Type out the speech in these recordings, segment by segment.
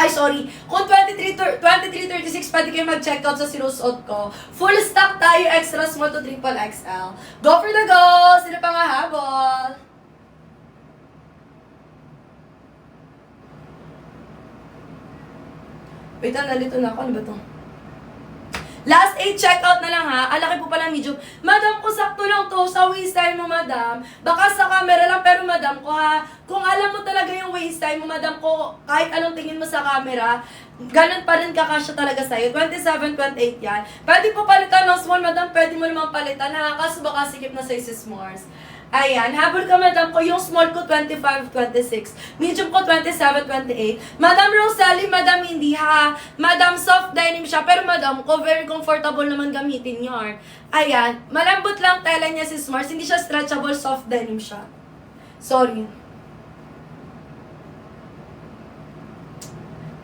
Ay, sorry. Kung 2336, pwede kayo mag-checkout sa sinusuot ko. Full stock tayo, extra small to triple XL. Go for the go! Sino pa nga habol? Wait, nalito na ako. Ano ba to? Last 8 checkout na lang ha. Alaki po pala medium. Madam, ko sakto lang to sa waist time mo, madam. Baka sa camera lang, pero madam ko ha. Kung alam mo talaga yung waist time mo, madam ko, kahit anong tingin mo sa camera, ganun pa rin kakasya talaga sa'yo. 27, 28 yan. Pwede po palitan ng small, madam. Pwede mo naman palitan ha. Kaso baka sikip na sa'yo si S'mores. Ayan, habol ka madam ko, yung small ko 25, 26, medium ko 27, 28. Madam Rosalie, madam hindi ha. Madam soft denim siya, pero madam ko very comfortable naman gamitin yun. Ayan, malambot lang tela niya si S'mores, hindi siya stretchable, soft denim siya. Sorry.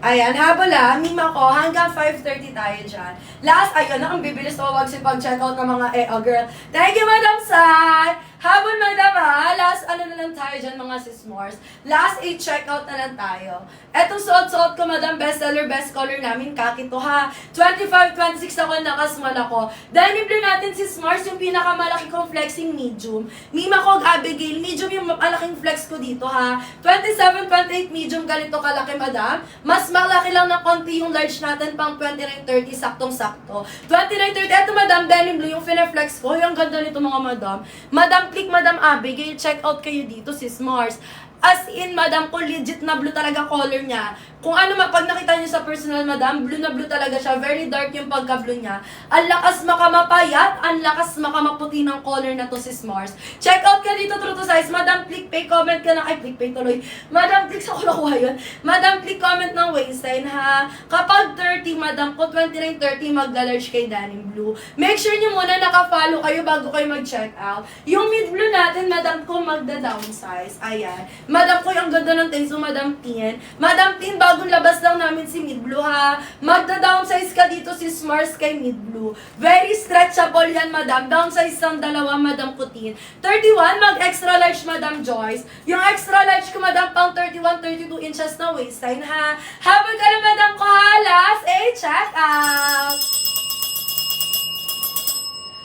Ayan, habol ha, mima ko, hanggang 5:30 tayo dyan. Last, ayun na, ang bibilis na wag si pag-checkout ng mga girl. Thank you, Madam Sai! Habol, Madam ha, last, ano na lang tayo dyan, mga S'mores. Last 8 checkout na lang tayo. Etong suot-suot ko, Madam, bestseller, best color namin, kaki to ha. 25, 26 ako, nakasmal ako. Denim blue natin si S'mores, yung pinakamalaki kong flexing medium. Mima ko, Abigail, medium yung malaking flex ko dito ha. 27, 28 medium, ganito kalaki, Madam. Mas malaki lang ng konti yung large natin, pang 29, 30, saktong-sakto. 29, 30, eto, Madam, denim blue, yung fine-flex ko. Yung ganda nito, mga Madam. Madam, click Madam Abigail, check out kayo dito si S'mores. As in, madam ko, legit na blue talaga color niya. Kung ano, pag nakita niyo sa personal, madam, blue na blue talaga siya. Very dark yung pagka-blue niya. Ang lakas makamapayat, ang lakas makamaputi ng color na to si S'mores. Check out ka dito, true to size. Madam, click pay, comment ka na. Ay, click pay tuloy. Madam, click sa ko nakuha yun. Madam, click comment ng waistline, ha. Kapag 30, madam ko, 29, 30, magda-large kay denim blue. Make sure niyo muna naka-follow kayo bago kayo mag-check out. Yung mid blue natin, madam ko, magda-downsize. Ayan. Madam ko, ang ganda ng taste mo, Madam Tin. Madam Tin, bagong labas lang namin si Mid Blue, ha. Magda-downsize ka dito si S'mores kay Mid Blue. Very stretchable yan, Madam. Downsize ng dalawa, Madam Putin. 31, mag-extra large, Madam Joyce. Yung extra large ko, Madam, pang 31, 32 inches na waistline, ha. Habang ka na, Madam ko, ha. Last 8, check out.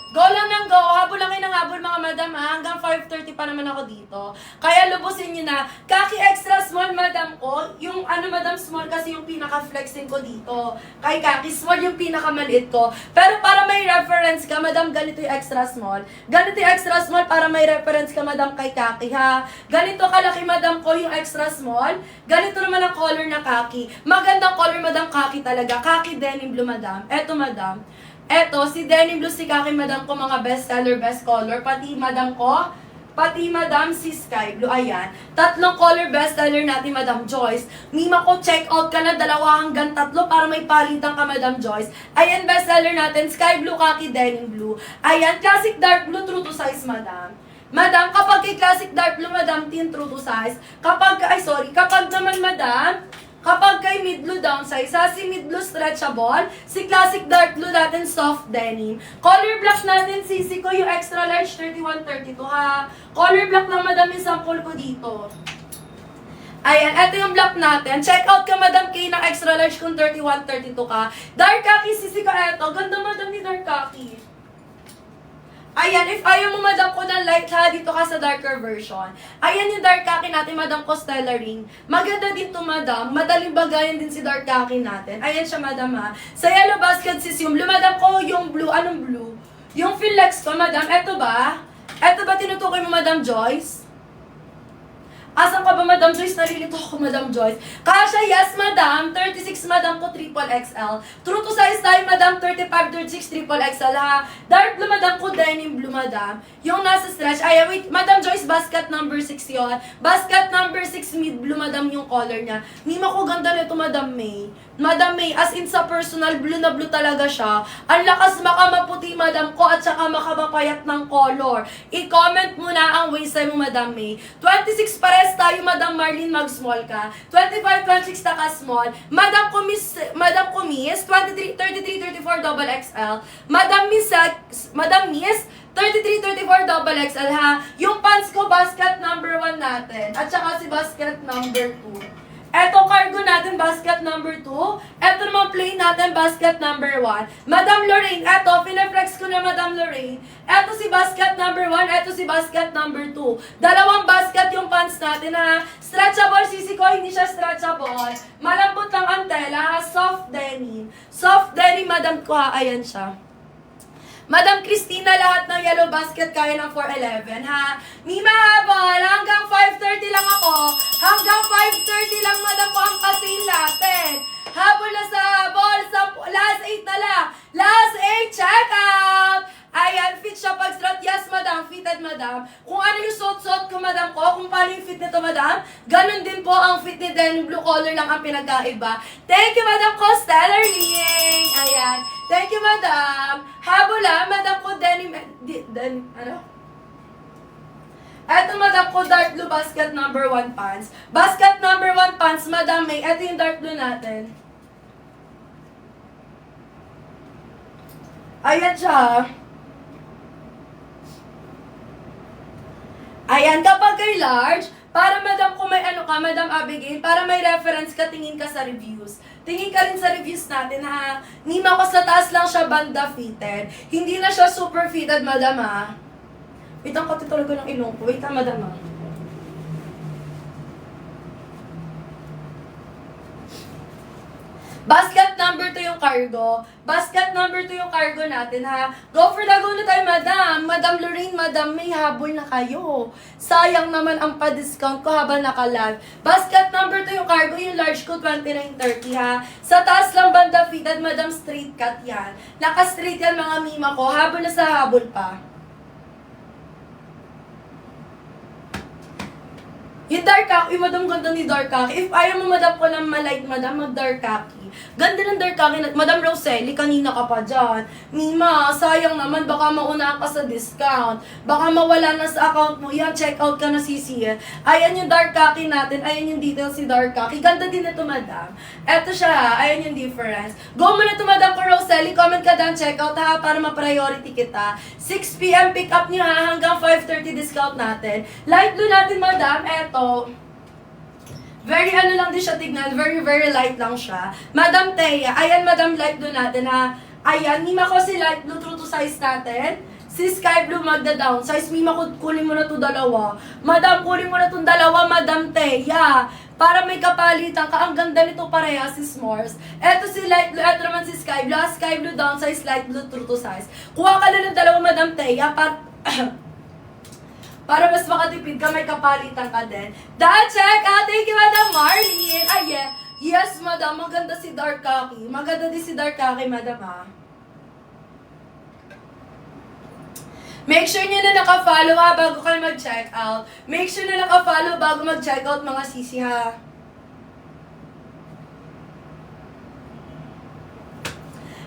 Go lang ng go. Habol lang kayo ng habol, mga madam, ha? Hanggang 5:30 pa naman ako dito. Kaya lubusin nyo na. Kaki extra small, madam ko. Yung ano, madam, small kasi yung pinaka-flexing ko dito. Kay Kaki, small yung pinaka-maliit ko. Pero para may reference ka, madam, ganito yung extra small. Ganito yung extra small para may reference ka, madam, kay Kaki, ha? Ganito kalaki, madam ko, yung extra small. Ganito naman ang color na Kaki. Magandang color, madam, Kaki talaga. Kaki denim blue, madam. Eto, madam. Eto, si denim blue, si Kaki, madam ko, mga best seller, best color. Pati, madam ko, pati, madam, si sky blue. Ayan. Tatlong color best seller natin, Madam Joyce. Mima ko, check out ka na, 2 hanggang 3 para may palitan ka, Madam Joyce. Ayan, best seller natin, sky blue, Kaki, denim blue. Ayan, classic dark blue, true to size, madam. Madam, kapag kay classic dark blue, madam, tin true to size. Kapag naman, madam, kapag kay mid blue downsize, ha, si mid blue stretchable, si classic dark blue natin soft denim. Color black natin, sisi ko yung extra large 31, 32, ha. Color black lang, madam, yung sample ko dito. Ayan, eto yung black natin. Check out ka, Madam K, ng extra large kung 31, 32 ka. Dark khaki, sisi ko eto. Ganda, madam, ni dark khaki. Ayan, if ayaw mo, madam ko, ng light, ha, dito ka sa darker version. Ayan yung dark khaki natin, madam ko, stellaring. Maganda din to, madam. Madaling bagayan din si dark khaki natin. Ayan siya, madam, ha. Sa yellow basket system, blue, madam ko, yung blue. Anong blue? Yung Philex ko, madam. Eto ba? Eto ba tinutukoy mo, Madam Joyce? Asan ka ba, Madam Joyce? Nalilito ako, Madam Joyce. Kasha, yes, madam. 36, madam ko, triple XL. True to size tayo, madam. 35, 36, triple XL, ha. Dark blue, madam ko, denim blue, madam. Yung nasa stretch. Ay, wait, Madam Joyce, basket number 6 yun. Basket number 6, mid blue, madam, yung color niya. Mima ko, ganda nito, Madam May. Madam May, as in sa personal, blue na blue talaga siya. Ang lakas makamaputi, madam ko, at saka makamapayat ng color. I-comment mo na ang waistline mo, Madam May. 26 pares tayo, Madam Marlene, mag-small ka. 25, 26 taka small. Madam Kumis, 23, 33, 34, double XL. Madam Miss, 33, 34, double XL, ha. Yung pants ko, basket number 1 natin. At saka si basket number 2. Eto, cargo natin, basket number natin basket number 1. Madam Lorraine, eto, pinaflex ko na Madam Lorraine. Eto si basket number 1, eto si basket number 2. Dalawang basket yung pants natin ha. Stretchable, sisi ko, hindi siya stretchable. Malambot lang ang tela ha, soft denim. Soft denim, Madam ko ha, ayan siya. Madam Christina, lahat ng yellow basket kaya ng 411, ha? Mima habol, hanggang 5:30 lang ako. Hanggang 5:30 lang, Madam, po ang pasing natin. Habol na sa habol, sa last 8 na lang. Last 8, check out! Ayan, fit siya pag strut. Yes, Madam, fitted, Madam. Kung ano yung suot-suot ko, Madam ko, kung paano yung fit nito, Madam, ganun din po ang fit ni denim, blue color lang ang pinagkaiba. Thank you, Madam ko, Stellarling! Ayan. Thank you, Madam. Habula, Madam ko, denim, ano? Eto, Madam ko, dark blue basket number 1 pants. Basket number 1 pants, Madam May. Eto yung dark blue natin. Ayan siya. Ayan, kapag kay large, para Madam kung may ano ka, Madam Abigail, para may reference ka, tingin ka sa reviews. Tingin ka rin sa reviews natin ha. Nima ko sa taas lang siya banda fitted. Hindi na siya super fitted, Madam ha. Wait, ang kati talaga ng ilong ko. Wait ha, Madam ha. Basket number 2 yung cargo. Basket number 2 yung cargo natin, ha? Go for the go na tayo, Madam. Madam Lorraine, Madam May, habol na kayo. Sayang naman ang pa-discount ko habang naka-live. Basket number 2 yung cargo, yung large ko, 29.30, ha? Sa taas lang banda fitted, Madam, straight cut yan. Naka-straight yan, mga mima ko. Habol na sa habol pa. Yung dark khaki, Madam, ganda ni dark khaki. If ayaw mo, Madam, ko lang malight, Madam, mag-dark khaki. Ganda ng dark khaki. Madam Rosely, kanina ka pa dyan. Mima, sayang naman, baka mauna ka sa discount. Baka mawala na sa account mo. Yan, check out ka na, Sisi. Ayan yung dark khaki natin. Ayan yung details si dark khaki. Ganda din ito, Madam. Eto siya, ha. Ayan yung difference. Go mo na ito, Madam ko, Rosely. Comment ka down, check out, ha, para ma-priority kita. 6 p.m. pick up nyo, ha, hanggang 5:30 discount natin. Light blue natin, Madam. Eto. Very ano lang din siya tignan, very light lang siya. Madam Thea, ayan Madam light blue natin ha. Ayan, mima ko si light blue true to size natin. Si sky blue magda-down size, mima ko kunin mo na to dalawa. Madam, kunin mo na tong dalawa, Madam Thea. Para may kapalitan ka, ang ganda nito pareha si S'mores. Eto si light blue, eto naman si sky blue. Sky blue down size, light blue true to size. Kuha ka na ng dalawa, Madam Thea, para mas makatipid ka, may kapalitan ka din. That check out! Thank you, Madam Marlene! Ay, yeah. Yes, Madam. Maganda si dark khaki. Maganda din si dark khaki, Madam, ha? Make sure nyo na naka-follow, ha, bago kayo mag-check out. Make sure na naka-follow bago mag-check out, mga sisi, ha?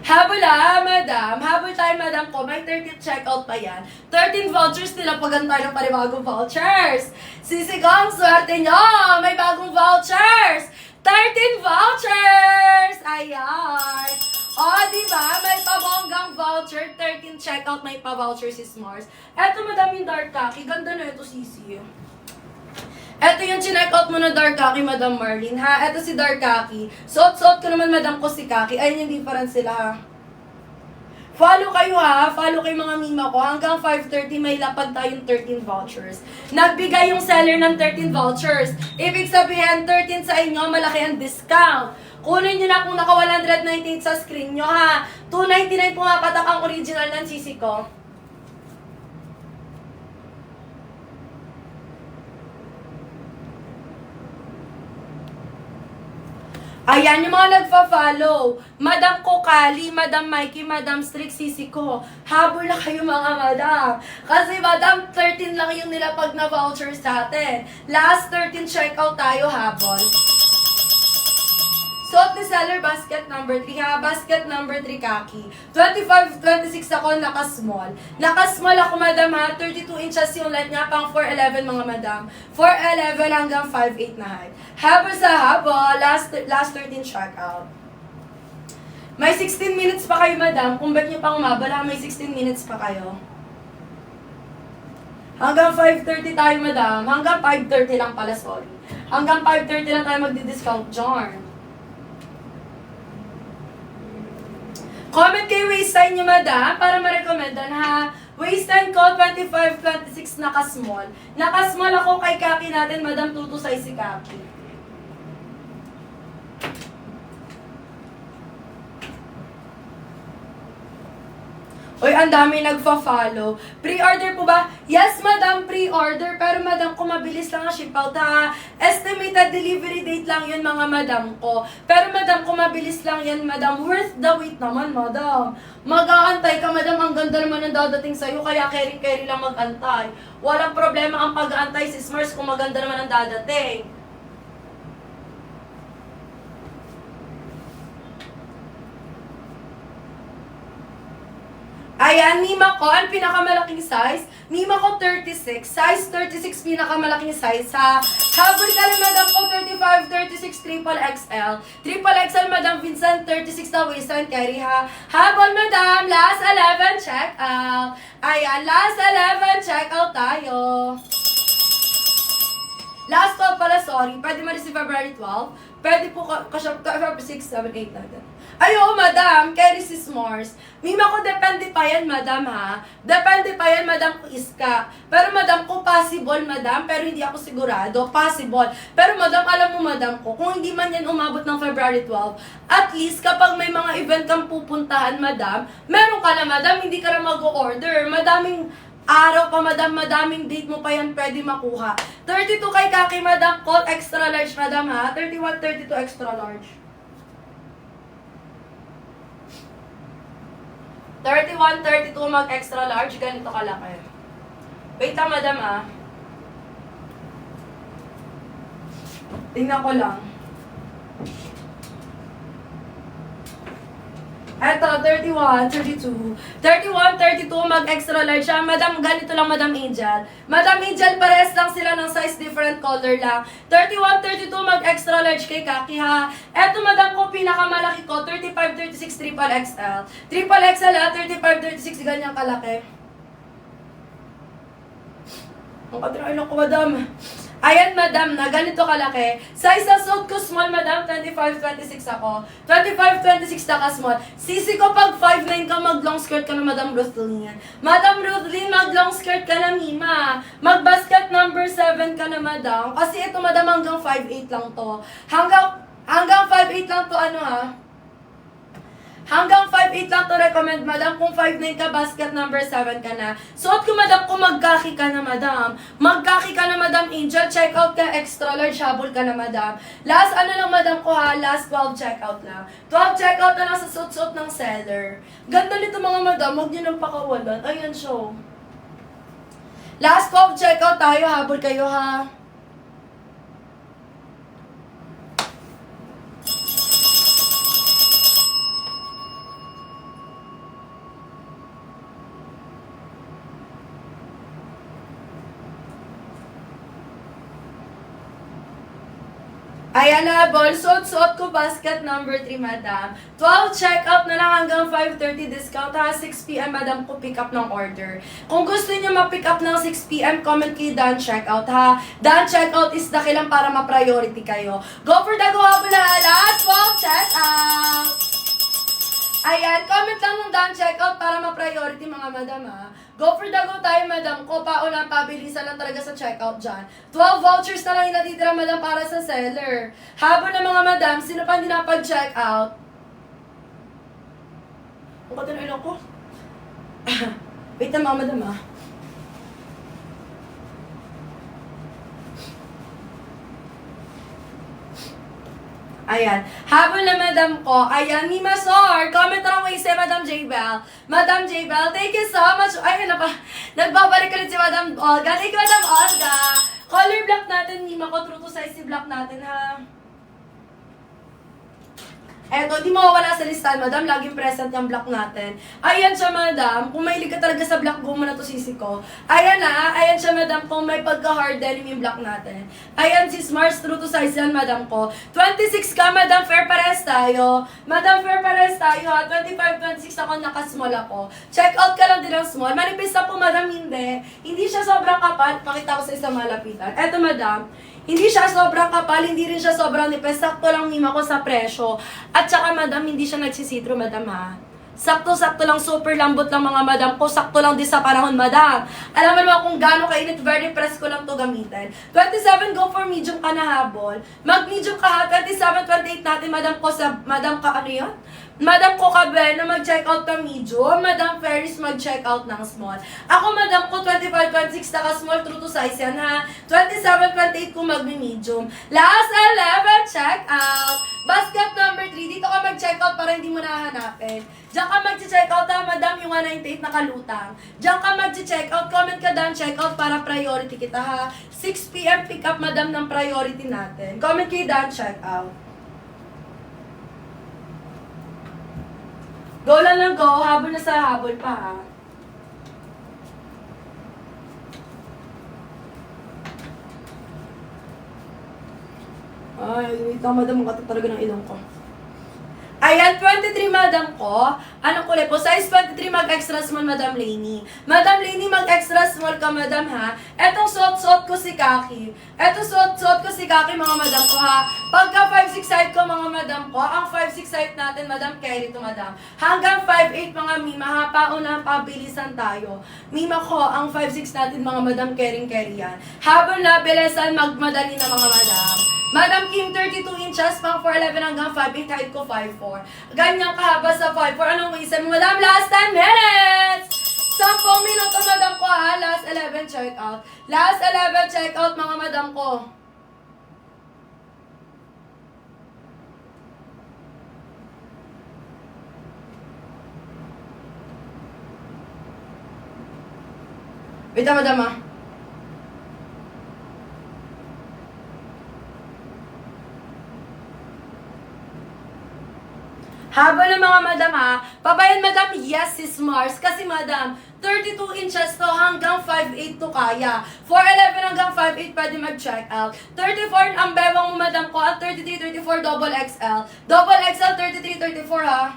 Habol ha, Madam. Habol tayo, Madam ko. May 13th checkout pa yan. 13 vouchers nila pag tayo ng panibagong vouchers. Sisigong, swerte nyo! May bagong vouchers! 13 vouchers! Ayan! O, diba? May pabonggang voucher. 13 checkout, may pa-voucher si S'mores. Eto, Madam, yung dark khaki. Ganda na ito, Sisi. Eto yung chinek-out mo na dark khaki, Madam Marlene, ha? Eto si dark khaki. Suot-suot ko naman, Madam ko si khaki. Ayun yung difference sila, ha? Follow kayo, ha? Follow kayo, mga mima ko. Hanggang 5:30 may lapad tayong 13 vouchers. Nagbigay yung seller ng 13 vouchers. Ibig sabihin, 13 sa inyo, malaki ang discount. Kunin nyo na kung naka 198 sa screen nyo, ha? 299 po nga patak ang original ng sisi ko. Ayan, yung mga nagfa-follow. Madam Kokali, Madam Mikey, Madam Strick, Sisi ko. Habol na kayo, mga madam. Kasi Madam, 13 lang yung nilapag na vouchers sa atin. Last 13 checkout tayo, habol. Suot ni seller, basket number 3, ha? Basket number 3, khaki. 25, 26 ako, naka-small. Naka-small ako, Madam, ha? 32 inches yung length niya, pang 4'11", mga madam. 4'11" hanggang 5'8" na height. Habol sa habol, last 13 checkout. May 16 minutes pa kayo, Madam. Kung ba't nyo pang umabala, may 16 minutes pa kayo. Hanggang 5:30 tayo, Madam. Hanggang 5:30 lang pala, sorry. Hanggang 5:30 lang tayo magdi-discount, John. Comment kay waistline nyo, madam, para ma-recommendan, ha? Waistline ko, 25, 26, naka-small. Naka-small ako kay Kaki natin, madam, 2 to size si Kaki. Uy, ang dami nagfa-follow. Pre-order po ba? Yes, madam, pre-order. Pero madam, kung mabilis lang ang ship out, ha? Estimated delivery date lang yun, mga madam ko. Pero madam, kung mabilis lang yan, madam, worth the wait naman, madam. Mag-aantay ka, madam. Ang ganda naman ang dadating sa'yo, kaya carry lang mag-antay. Walang problema ang pag-aantay, sis Mars, kung maganda naman ang dadating. Ayan, Mima ko, ang pinakamalaking size. Mima ko 36. Size 36, pinakamalaking size. Ha? Habol ka na, madam ko, 35, 36, triple XL. Triple XL, madam Vincent, 36 na waistline carry, ha? Habol, madam, last 11, check out. Ayan, last 11, check out tayo. Last 12 pala, sorry. Pwede ma-receive February 12. Pwede po ka-shop ka February 6, 7, 8 natin. Ay, oo, madam. Carry si S'mores. Mima ko, depende pa yan, madam, ha? Depende pa yan, madam, kung iska. Pero, madam, kung possible, madam, pero hindi ako sigurado, possible. Pero, madam, alam mo, madam ko, kung hindi man yan umabot ng February 12, at least, kapag may mga event kang pupuntahan, madam, meron ka na, madam, hindi ka na mag-order. Madaming araw pa, madam, madaming date mo pa yan pwede makuha. 32 kay Kaki, madam, call extra large, madam, ha? 31, 32 extra large. 31, 32 mag-extra large, ganito kalaki. Wait lang, madam, ah. Tingnan ko lang. Eto, 31, 32. 31, 32, mag-extra large siya. Madam, ganito lang, Madam Angel. Madam Angel, pares lang sila ng size, different color lang. 31, 32, mag-extra large kay Kaki, ha. Eto, madam ko, pinakamalaki ko, 35, 36, triple XL. Triple XL, ha, 35, 36, ganyan kalaki. Ang katrailan ko, madam. Ayan, madam, na ganito kalaki. Size na suit ko, small, madam, 25, 26 ako. 25, 26 na ka-small. Sisi ko, pag 5'9 ka, mag-long skirt ka na, Madam Ruthlyn. Madam Ruthlyn, mag-long skirt ka na, Mima. Mag-basket number 7 ka na, madam. Kasi ito, madam, hanggang 5'8 lang to. Hanggang 5'8 lang to, ano, ha? Hanggang 5'8 lang to recommend, madam. Kung 5'9 ka, basket number 7 ka na. Suot ko, madam, kung magkaki ka na, madam. Magkaki ka na, madam Angel. Check out ka, extra large, habol ka na, madam. Last, ano lang, madam ko, ha? Last 12 check out lang. 12 check out na lang sa suot-suot ng seller. Ganda nito, mga madam. Huwag niyo nang pakawalan. Ayan, show. Last 12 check out tayo, habol kayo, ha? Ayan na, ball. Suot ko, basket number 3, madam. 12 checkout na lang hanggang 5:30 discount, ha. 6 p.m, madam ko pick up ng order. Kung gusto niyo ma-pick up ng 6 p.m, comment kay Dan checkout, ha. Dan checkout is dakilang para ma-priority kayo. Go for the go, habula. Last 12 checkout. Ayan, comment lang ng Dan checkout para ma-priority, mga madam, ha. Go for the go tayo, madam ko. Pauna, pabilisan lang talaga sa checkout dyan. 12 vouchers na lang yung natitira, madam, para sa seller. Habol na, mga madam, sino pa hindi napag-checkout? Ang katinoy ko. Wait na, mga madam, ha. Ayan. Habol na, madam ko. Ayan, Mima Sor. Comment na lang kayo si Madam J-Bell. Madam J-Bell, thank you so much. Ay, ano pa? Nagbabalik ulit si Madam Olga. Thank you, Madam Olga. Color block natin, Mima ko. True to size si block natin, ha. Eto, di mawawala sa listahan, madam. Laging present yung block natin. Ayan siya, madam. Kung mahilig ka talaga sa block, go mo na to, sisi ko. Ayan na. Ayan siya, madam. Kung may pagka-hard denim yung block natin. Ayan si Smart, true to size yan, madam ko. 26 ka, madam. Fair pares tayo. Madam, fair pares tayo, ha. 25, 26 ako, naka-small ako. Check out ka lang din ng small. Manipis na po, madam, hindi. Hindi siya sobrang kapal. Pakita ko sa isang malapitan. Eto, madam. Hindi siya sobrang kapal, hindi rin siya sobrang nipis. Sakto lang, Mima ko, sa presyo. At saka, madam, hindi siya nagsisitro, madam, ha. Sakto-sakto lang, super lambot lang mga madam ko. Sakto lang din sa panahon, madam. Alam mo naman kung gaano kainit, very press ko lang to gamitin. 27, go for medium ka na habol. Mag-medium ka ha, 27, 28 natin, madam ko sa, madam ka, ano yun? Madam ko kabe na mag-check out ng medium, Madam Ferris mag-check out ng small. Ako madam ko 25, 26 naka small, true to size yan ha. 27, 28 kung mag-medium. Last 11, check out. Basket number 3, dito ka mag-check out para hindi mo nahanapin. Diyan ka mag-check out ha, madam, yung 198 nakalutang. Diyan ka mag-check out, comment ka down, check out para priority kita ha. 6 PM pick up madam ng priority natin. Comment kayo down, check out. Go lang ng go, habol na sa habol pa ha. Ay, wait lang madam, ang katot talaga ng ilong ko. Ayan, 23 madam ko. Anong kulay po? Size 23 mag-extra small, Madam Lainey. Madam Lainey, mag-extra small ka, madam ha. Etong suot-suot ko si Kaki. Etong suot-suot ko si Kaki, mga madam ko ha. Pagka 5'6" height ko, mga madam ko, ang 5'6" height natin, madam, carry to madam. Hanggang 5'8", mga mima ha. Pauna, pabilisan tayo. Mima ko, ang 5'6" natin, mga madam, carry yan. Habol na, bilisan, magmadali na, mga madam. Madam Kim, 32 inches, pang 4'11 hanggang 5'8", height ko 5'4". Ganyan kahaba sa 5'4". Anong isa mo, madam? Last 10 minutes! 10 minuto, madam ko ha. Last 11, check out. Last 11, check out, mga madam ko. Wait na, madam ha. Habol na mga madam ha. Pabayan madam, yes sis Mars. Kasi madam, 32 inches to hanggang 5'8 to kaya. 4'11 hanggang 5'8 pwede mag-check out. 34 ang bewang mo madam ko. At 33, 34 double XL. Double XL, 33, 34 ha.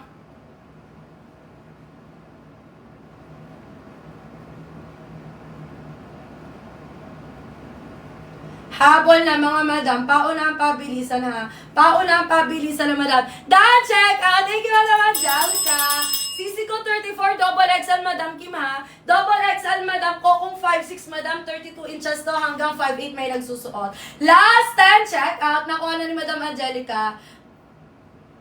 Habol na mga madam, pauna ang pabilisan ha. Pauna ang pabilisan na madam. Dahil check out! Thank you madam Angelica. Sisi ko 34, double XL madam Kim ha. Double XL madam ko kung 5'6 madam, 32 inches to hanggang 5'8 may nagsusuot. Last 10, check out. Nakuha na ni madam Angelica.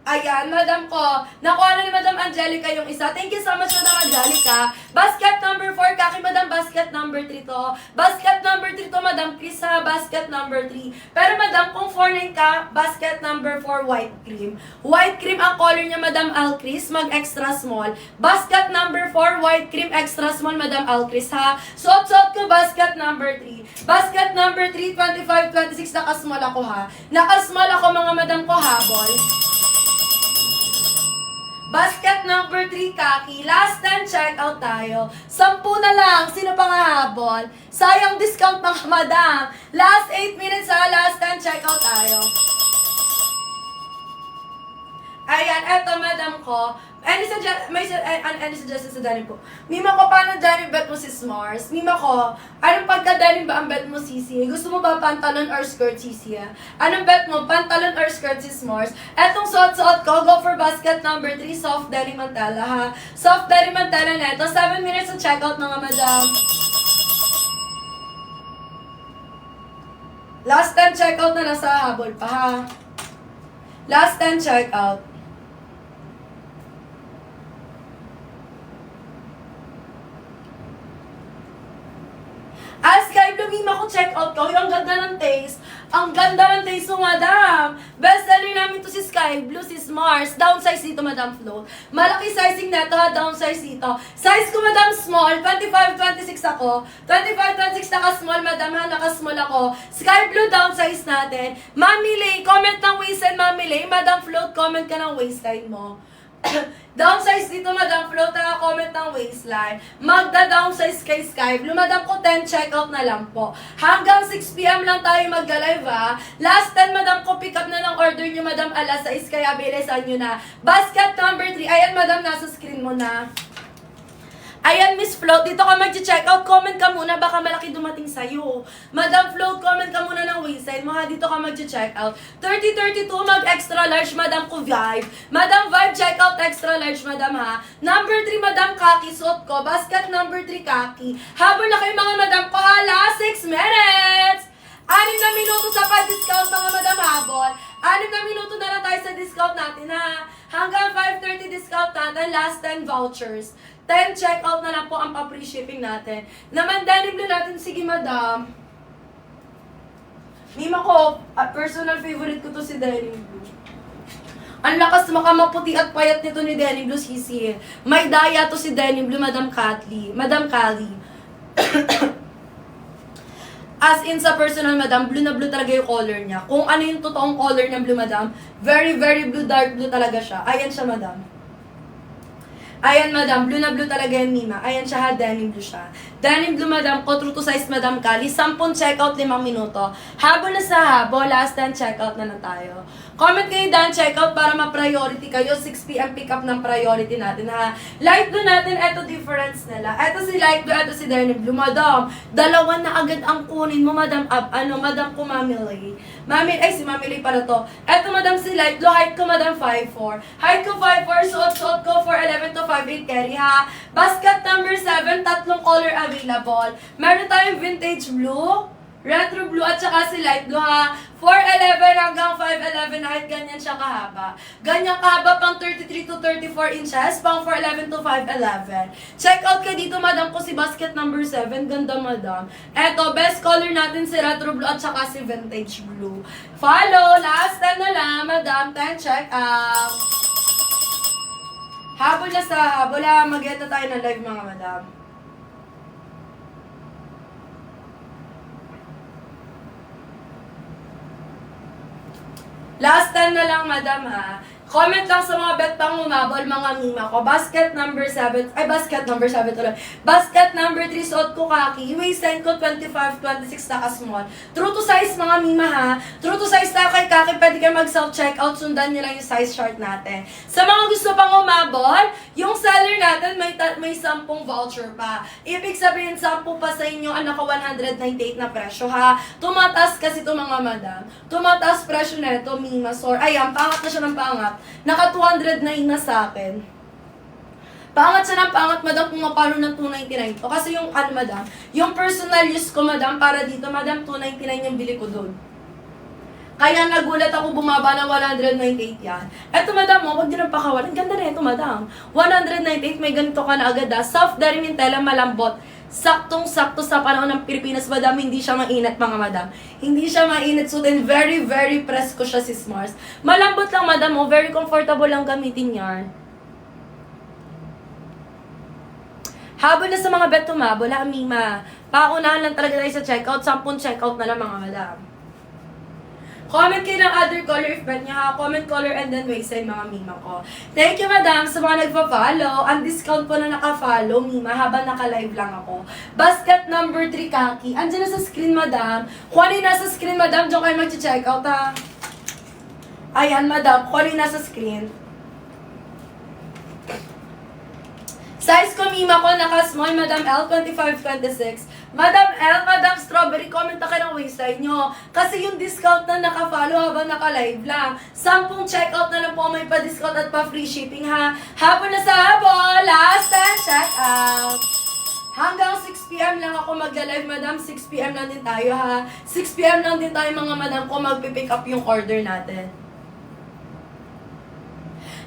Ayan, madam ko. Nakuha na ni Madam Angelica yung isa. Thank you so much, Madam Angelica. Basket number 4, Kaki, madam, basket number 3 to. Basket number 3 to, Madam Chris, ha, basket number 3. Pero, madam, kung 4'9 ka, basket number 4, white cream. White cream ang color niya, Madam Alcris, mag-extra small. Basket number 4, white cream, extra small, Madam Alcris, ha. Suot-suot ko, basket number 3. Basket number 3, 25, 26, nakasmall ako, ha. Nakasmall ako, mga madam ko, habol. Basket number 3, Kaki. Last 10, check out tayo. 10 na lang. Sino pang hahabol? Sayang discount mga madam. Last 8 minutes ha. Last 10, check out tayo. Ayan, eto madam ko. Any suggestions sa Danny po? Mima ko, paano Danny bet mo si Mars? Mima ko, anong pagka-Danny ba ang bet mo, Sisi? Gusto mo ba pantalon or skirt, Sisi? Anong bet mo, pantalon or skirt si Mars? Etong suot-suot ko, go for basket number 3, soft Danny Mantella, ha? Soft Danny Mantella na ito. 7 minutes to check out, mga madam. Last 10 check out na nasa habol pa, ha? Last 10 check out. Sky Blue, Mima ko, check out ko. Ang ganda ng taste. Ang ganda ng taste mo, madam. Best seller namin to si Sky Blue, si Mars. Downsize dito, Madam Float. Malaki sizing neto, ha. Downsize dito. Size ko, madam, small. 25, 26 ako. 25, 26 naka-small, madam, ha. Naka-small ako. Sky Blue, downsize natin. Mami Lay, comment ng waistline, Mami Lay. Madam Float, comment ka ng waistline mo. Downsize dito, Madam Float, comment ng waistline. Magda-downsize kay Sky Blue. Madam ko, 10 checkout na lang po. Hanggang 6 PM lang tayo mag-live, ha. Last 10, Madam ko, pick up na ng order nyo, Madam, alas 6, kaya bilisan nyo na. Basket number 3. Ayan, Madam, nasa screen mo na. Ayan, Miss Float, dito ka mag-check out. Comment ka muna, baka malaki dumating sa'yo. Madam Float, comment ka muna ng waistline mo ha. Dito ka mag-check out. 30-32, mag-extra large, Madam ko Vibe. Madam Vibe, check out extra large, Madam ha. Number 3, Madam Kaki, suot ko. Basket number 3, Kaki. Habol na kayo mga Madam ko ha. Last 6 minutes! 6 na minuto sa pa-discount mga Madam habol. 6 na minuto na lang tayo sa discount natin ha. Hanggang 5:30 discount natin, last 10 vouchers. 10 checkout na lang po ang pa-free shipping natin. Naman denim blue natin, sige Madam. Mima ko, personal favorite ko to si denim blue. Ang lakas makamaputi at payat nito ni denim blue, sisi. May daya to si denim blue, Madam Katli. Madam Kali. As in sa personal, Madam, blue na blue talaga yung color niya. Kung ano yung totoong color ng blue, Madam, very, very blue, dark blue talaga siya. Ayan siya, Madam. Ayan, Madam, blue na blue talaga yung Mima. Ayan siya, ha, denim blue siya. Denim blue, Madam, ko, true to size, Madam Kali. 10 checkout, 5 minuto. Habol na sa habol, last 10 checkout na tayo. Comment kayo dyan, checkout para ma-priority kayo. 6 p.m. pick up ng priority natin, ha. Light blue natin, eto difference nila. Eto si light blue, eto si denim blue. Madam, dalawa na agad ang kunin mo, Madam, Madam ko, Mami Lay. Si Mami Lay para to. Eto, Madam, si light blue, height ko, Madam, 5'4". Height ko, 5'4", suot ko, 4'11 to 5'8", carry, ha. Basket number 7, tatlong color available. Meron tayong vintage blue, retro blue, at saka si light blue, ha. 4'11 hanggang 5'11 height, ganyan siya kahaba. Ganyan kahaba pang 33 to 34 inches, pang 4'11 to 5'11. Check out ka dito, Madam, ko si basket number 7. Ganda, Madam. Eto, best color natin si retro blue at saka si vintage blue. Follow, last 10 na lang, Madam. 10 check out. Habol na sa habol, ha. Mag-get na tayo ng live, mga Madam. Last 10 na lang, Madam, ha. Comment lang sa mga bet pang umabol, mga Mima ko. Basket number 7, basket number 7 tuloy. Basket number 3, suot ko Kaki. Waistline ko 25, 26 na small. True to size, mga Mima, ha. True to size na kay Kaki, pwede kayo mag-self-checkout. Sundan nyo lang yung size chart natin. Sa mga gusto pang umabol, yung seller natin may 10 voucher pa. Ibig sabihin, 10 pa sa inyo, ang naka 198 na presyo, ha. Tumataas kasi ito, mga Madam. Tumataas presyo na ito, Mima. Sorry. Ayan, pangat na siya ng pangat. Naka 209 na sa akin. Pangat siya ng pangat, Madam, kung mapalo ng 299 to. Kasi yung, Madam, yung personal use ko, Madam, para dito, Madam, 299 yung bili ko doon. Kaya nagulat ako, bumaba ng 198 yan. Eto, Madam, huwag din ang pakawalan. Ganda na ito, Madam. 198, may ganito ka na agad, ha. Soft, dairy, tela, malambot. Saktong-sakto sa panahon ng Pilipinas, Madam, hindi siya mainit, mga Madam. Hindi siya mainit, so then very, very presko siya si Mars. Malambot lang, Madam, very comfortable lang gamitin yan. Habol na sa mga bet tumabol, ha, Mima. Paunahan lang talaga tayo sa checkout, 10 checkout na lang, mga Madam. Comment kayo ng other color if bet nyo, ha. Comment color and then waistline, mga Mima ko. Thank you, Madam, sa mga nagpa-follow. Ang discount po na naka-follow, Mima, habang naka-live lang ako. Basket number 3, Kaki. Andiyan na sa screen, Madam. Kung ano yung nasa screen, Madam, diyan kayo mag-check out, ha. Ayan, Madam. Kung ano yung nasa screen. Size ko, Mima ko, naka-small, Madam L, 25-26. Madam L, Madam Strawberry, comment na kayo ng waistline nyo. Kasi yung discount na naka-follow habang naka-live lang. 10 checkout na lang po may pa-discount at pa-free shipping, ha. Habol na sa habol, last 10 checkout. Hanggang 6 p.m. lang ako magla-live, Madam. 6 p.m. lang din tayo, ha. 6 p.m. lang din tayo, mga Madam, ko magpipick up yung order natin.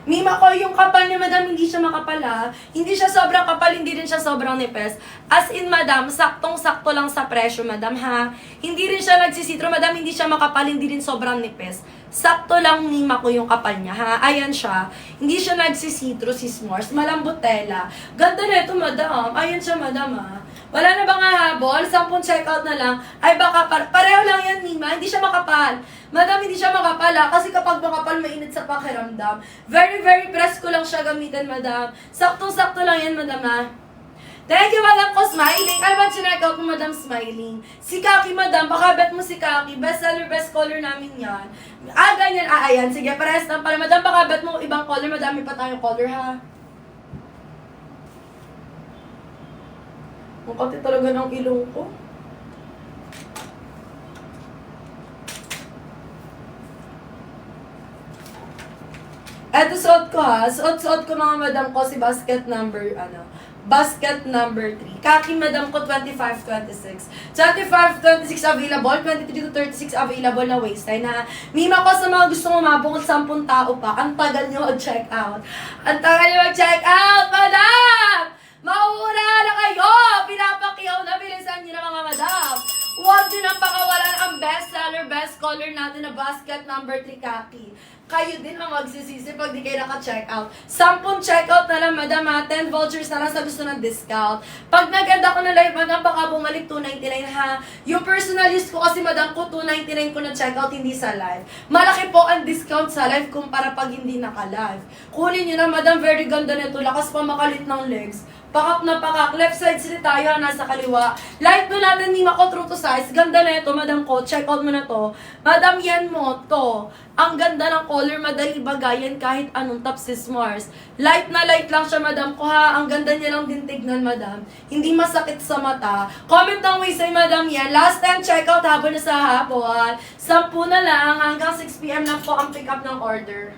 Mima ko, yung kapal ni Madam, hindi siya makapal, ha. Hindi siya sobrang kapal, hindi rin siya sobrang nipes. As in, Madam, saktong-sakto lang sa presyo, Madam, ha. Hindi rin siya nagsisitro, Madam, hindi siya makapal, hindi rin sobrang nipes. Sakto lang, Mima ko, yung kapal niya, ha. Ayan siya. Hindi siya nagsisitro, si S'mores. Malambot tela. Ganda na ito, Madam. Ayan siya, Madam, ha. Wala na ba nga habol? 10 checkout na lang. Ay, baka pareho lang yan, Mima. Hindi siya makapal. Madam, hindi siya makapal, ha? Kasi kapag makapal, mainit sa pakiramdam. Very, very presko lang siya gamitin, Madam. Saktong-sakto lang yan, Madam, ha? Thank you, Madam ko, Smiling. Ano ba check-out mo, Madam Smiling? Si Kaki, Madam. Baka bet mo si Kaki. Best seller, best color namin yan. Ganyan. Ayan. Sige, parehas lang pala. Madam, baka bet mo ibang color. Madami pa tayong color, ha? Ang kati talaga ng ilong ko. Eto suot ko ha. Suot ko mga madam ko si basket number 3. Kaki madam ko 25-26. 25-26 available, 23-36 available na waistline ha. Mima ko sa mga gusto umabot 10 tao pa. Ang tagal nyo mag-check out. Ang tagal nyo mag-check out, madam! Mauura na kayo! Pinapakiyaw na, bilisan nyo na mga madam. Huwag nyo nang pakawalan ang best seller, best color natin na basket number 3 kaki. Kayo din ang magsisisi pag di kayo naka-check out. 10 checkout na lang, madam ha. 10 vouchers na lang sa gusto ng discount. Pag nag-end ako na live, madam, baka bumalik 299 ha. Yung personal use ko kasi, madam, ko 299 ko na checkout, hindi sa live. Malaki po ang discount sa live kumpara pag hindi naka-live. Kunin nyo na, madam, very ganda nito. Lakas pa makalit ng legs. Pakak na pakak. Left side sila tayo, nasa kaliwa. Light do natin, Mima ko, true to size. Ganda na ito, madam ko. Check out mo na to. Madam, yan mo, to. Ang ganda ng color, madali bagayan kahit anong top si Mars. Light na light lang siya, madam ko ha. Ang ganda niya lang din tignan, madam. Hindi masakit sa mata. Comment ng way say, madam yan. Last time check out habang na sa hapon. 10 na lang, hanggang 6 PM lang po ang pick up ng order.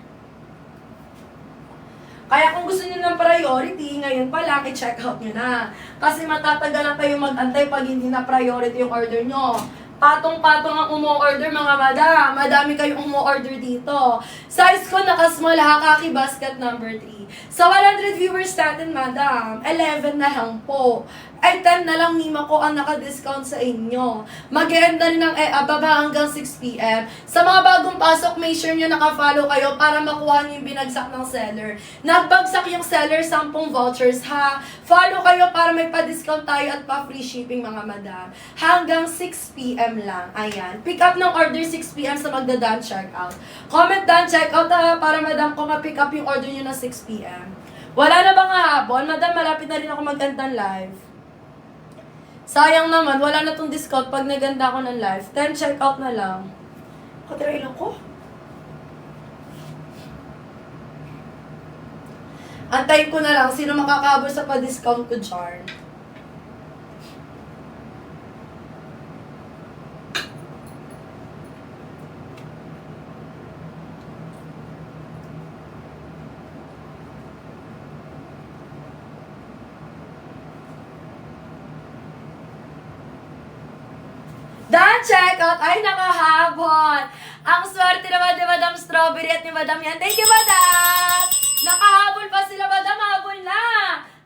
Kaya kung gusto niyo ng priority, ngayon pa lang, i-check out nyo na. Kasi matatagalan kayo mag-antay pag hindi na priority yung order nyo. Patong-patong ang umu-order mga madam. Madami kayong umu-order dito. Size ko naka-small ha, kaki basket number 3. Sa 100 viewers natin, madam, 11 na lang po. Ay, 10 na lang, Mima ko, ang naka-discount sa inyo. Mag-end na rin ng baba hanggang 6 PM. Sa mga bagong pasok, make sure nyo naka-follow kayo para makuha nyo yung binagsak ng seller. Nagbagsak yung seller, 10 vouchers ha. Follow kayo para may pa-discount tayo at pa-free shipping mga madam. Hanggang 6 PM lang. Ayan. Pick up ng order 6 PM sa magda-done checkout. Comment done checkout ha, para madam ko ma-pick up yung order nyo na 6 PM. Wala na bang hapon? Madam, malapit na rin ako mag-gandang live. Sayang naman, wala na tong discount pag naganda ako ng live. 10 checkout na lang. Katira ilang ko? Antayin ko na lang sino makakabot sa pa-discount ko dyan. Done checkout! Ay, nakahabol! Ang swerte naman ni Madam Strawberry at ni Madam Yan. Thank you, Madam! Nakahabol pa sila, Madam. Habol na!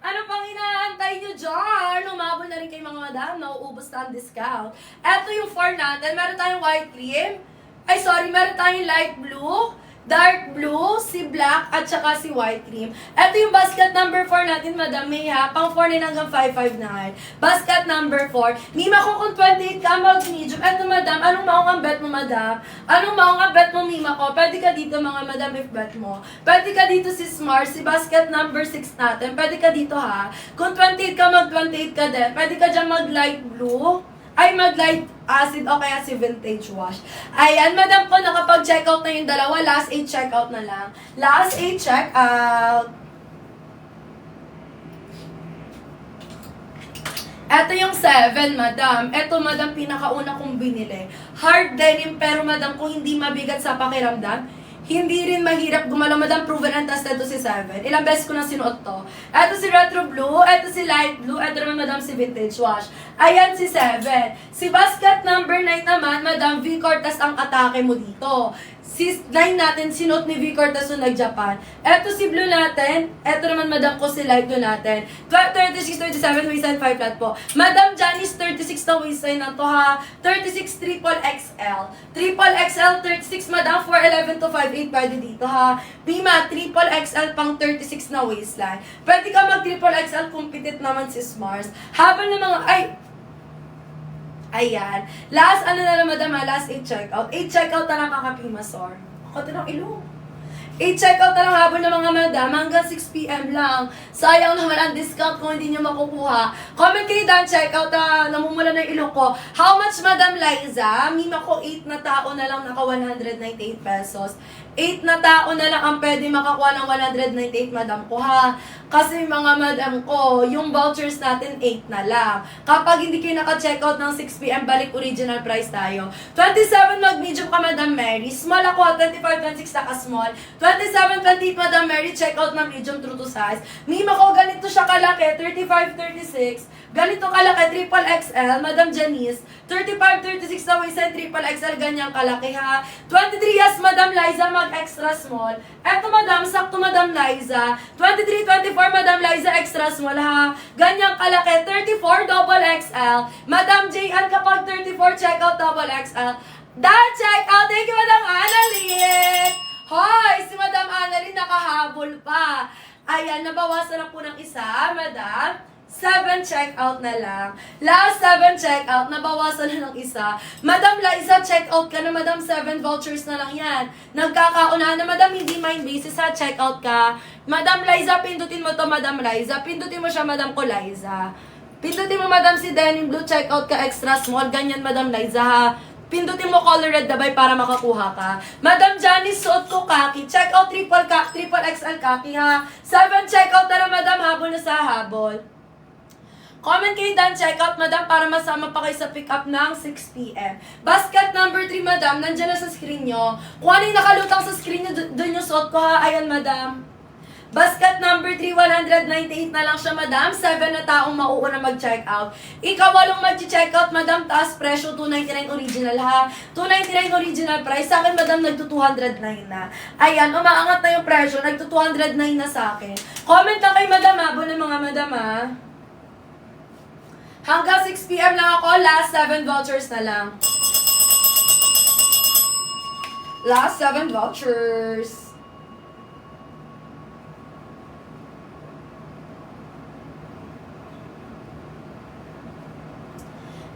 Ano pang inaantay nyo dyan? Umabol na rin kayo mga Madam. Nauubos na ang discount. Eto yung 4 natin. Meron tayong white cream. Ay, sorry. Meron tayong light blue, dark blue, si black, at saka si white cream. Ito yung basket number 4 natin, Madam May ha. Pang 4 hanggang 559. Basket number 4. Mima ko kung 28 ka, mag-medium. Ito, Madam, anong maong ang bet mo, Madam? Anong maong ang bet mo, Mima ko? Pwede ka dito, mga Madam, if bet mo. Pwede ka dito si Smart, si basket number 6 natin. Pwede ka dito ha. Kung 28 ka, mag-28 ka din. Pwede ka dyan mag-light blue. Ay, mag-light acid o kaya si vintage wash. Ayan, madam ko, nakapag-checkout na yung dalawa. Last 8 checkout na lang. Last 8 checkout. Ito yung 7, madam. Ito, madam, pinakauna kong binili. Hard denim, pero madam, kung hindi mabigat sa pakiramdam, hindi rin mahirap gumalaw, madam. Proven and tested to si 7. Ilang beses ko na sinuot to. Ito si retro blue, ito si light blue, ito naman, madam, si vintage wash. Ayan si 7. Si basket number 9 naman, madam, V. Cortez ang atake mo dito. Si 9 natin, sinuot ni V. Cortez nung nag-Japan. Ito si blue natin, ito naman, madam, ko si light blue natin. 36, 37, waistline 5 flat po. Madam Janice, 36 na waistline na to ha. 36 triple XL. Triple XL, 36, madam, 411 to 58, pwede dito ha. Pima, triple XL pang 36 na waistline. Pwede ka mag triple XL kung pitit naman si Smars. Habang ng mga, ayan. Last, ano na lang, madam, last 8 checkout. 8 checkout na lang kakapima, sor. Kati ng ilong. 8 checkout na lang habol ng mga madam, hanggang 6 PM lang. Sayang naman ang discount kung hindi nyo makukuha. Comment kayo done, checkout na namumula na yung ilong ko. How much, Madam Liza? Mima ko 8 na tao na lang naka 198 pesos. 8 na tao na lang ang pwede makakuha ng 198, madam ko ha. Kasi mga madam ko, yung vouchers natin 8 na lang. Kapag hindi kayo naka-checkout ng 6 p.m., balik original price tayo. 27 mag-medium ka, Madam Mary. Small ako, 25-26 naka-small. 27-28, Madam Mary, checkout na medium true to size. Mima ko, ganito siya kalaki, 35-36. Ganito kalaki, triple XL, Madam Janice. 35-36 na waistline, triple XL, ganyang kalaki ha. 23, yes, Madam Liza, mag-extra small. Eto, Madam, sakto, Madam Liza. 23-24, Madam Liza, extra small ha. Ganyang kalaki, 34, double XL. Madam JN, kapag 34, check out double XL. That check out, thank you, Madam Annalyn. Hoy, si Madam Annalyn nakahabol pa. Ayan, nabawasan na po ng isa, Madam. 7 check-out na lang. Last 7 check-out, nabawasan na ng isa. Madam Liza, check-out ka na, Madam. 7 vouchers na lang yan. Nagkakauna na, Madam, hindi mind basis ha, check-out ka. Madam Liza, pindutin mo to, Madam Liza. Pindutin mo siya, Madam ko, Liza. Pindutin mo, Madam, si Denim Blue, check-out ka, extra small. Ganyan, Madam Liza ha. Pindutin mo color red dabay para makakuha ka. Madam Janice, suot ko kaki. Check out triple XL kaki ha. 7 check out na lang, Madam. Habol na sa habol. Comment kayo dan, check out, Madam, para masama pa kayo sa pick-up ng 6 p.m. Basket number 3, Madam, nandiyan na sa screen nyo. Kung ano yung nakalutang sa screen nyo, doon yung suot ko ha. Ayan, Madam. Basket number 3, 198 na lang siya, Madam. 7 na taong mauuna mag-check out. Ikaw, 8 mag-check out, Madam. Taas presyo, 299 original ha. 299 original price. Sa akin, Madam, nagto-209 na. Ayan, umaangat na yung presyo. Nagto-209 na sa akin. Comment lang kay Madam ha. Buo ng mga Madam ha. Hanggang 6 p.m. lang ako. Last 7 vouchers na lang. Last 7 vouchers.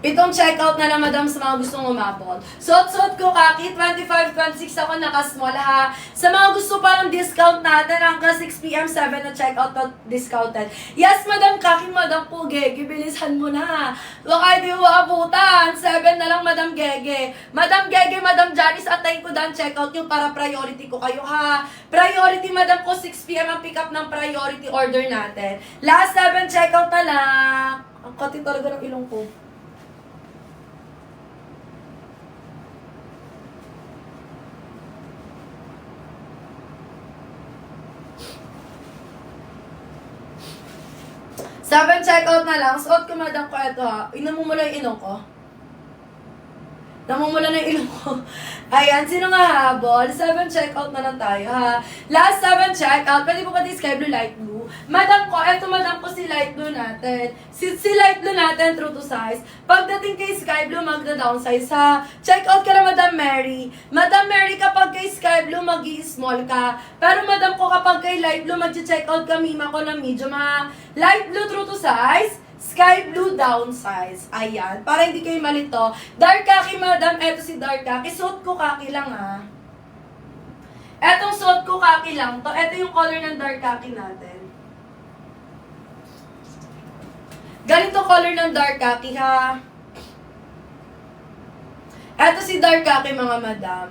Itong checkout na lang, Madam, sa mga gustong umabot. Suot-suot ko kaki, 25-26 ako naka-small ha. Sa mga gusto parang discount natin, hanggang 6 p.m. 7 na checkout na discounted. Yes, Madam, kaki, Madam Puge, gibilisan mo na. Baka di mo maabutan. 7 na lang, Madam Gege. Madam Gege, Madam Janice, atayin ko dan checkout nyo para priority ko kayo ha. Priority, Madam ko, 6 p.m. ang pick up ng priority order natin. Last 7 checkout na lang. Ang kati talaga ng ilong ko. Seven checkout na lang. Suot ko, Madam, ko ito ha. Namumula yung ilong ko. Namumula na yung ilong ko. Ayan, sino nga habol? 7 checkout na lang tayo ha. Last 7 checkout. Pwede po pati sky blue, light blue. Madam ko, eto, Madam ko, si light blue natin. Si light blue natin, true to size. Pagdating kay sky blue, magda-downsize ha. Checkout ka na, Madam Mary. Madam Mary, kapag kay sky blue, mag-i-small ka. Pero Madam ko, kapag kay light blue, mag-checkout ka, mima ko na medium ha. Light blue, true to size. Sky blue, downsize. Ayan. Para hindi kayo malito. Dark khaki, Madam. Eto si dark khaki. Suot ko khaki lang ha. Etong suot ko khaki lang to. Eto yung color ng dark khaki natin. Ganito color ng dark khaki ha. Eto si dark khaki, mga Madam.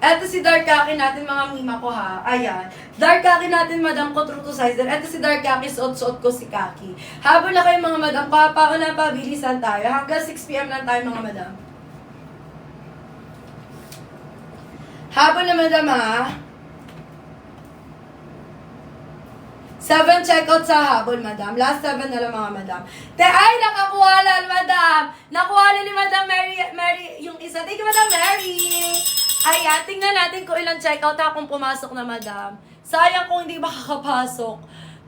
Eto si dark khaki natin, mga mima ko ha. Ayan. Dark khaki natin, Madam ko, true to size. Eto si dark khaki, suot-suot ko si khaki. Habol na kayo, mga Madam. Papaon na, pabilisan tayo. Hanggang 6 p.m. lang tayo, mga Madam. Habol na, Madam ha. 7 checkout sa habol, Madam. Last 7 na lang, mga Madam. Ay, nakakuha na, Madam. Nakuha na ni Madam Mary yung isa. Thank you, Madam Mary. Ayan, tingnan natin kung ilang checkout ha kung pumasok na, Madam. Sayang kung hindi makakapasok.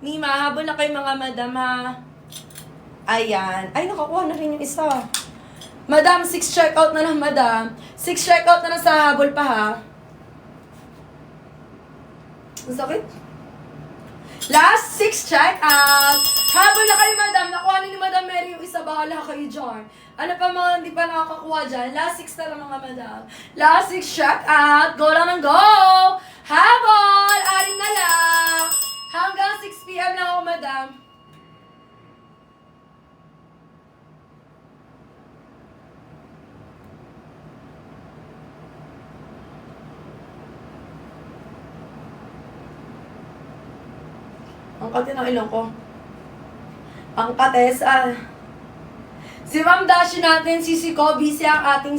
Mima, habol na kayo, mga Madam ha. Ayan. Ay, nakakuha na rin yung isa. Madam, 6 checkout na lang, Madam. 6 checkout na lang sa habol pa ha. Ang sakit. Last 6 checkout. Habol na kayo, Madam. Nakuha ni Madam Mary yung isa. Bahala kayo dyan. Ano pa mga hindi pa nakakakuha dyan? Last 6 na lang, mga Madam. Last 6 checkout. Go lang ng go. Habol. Arin na lang. Hanggang 6 p.m. lang ako, Madam. Ang kati ng ilong ko. Ang katesa. Si Ma'am Dashi natin, sisi ko, busy ang ating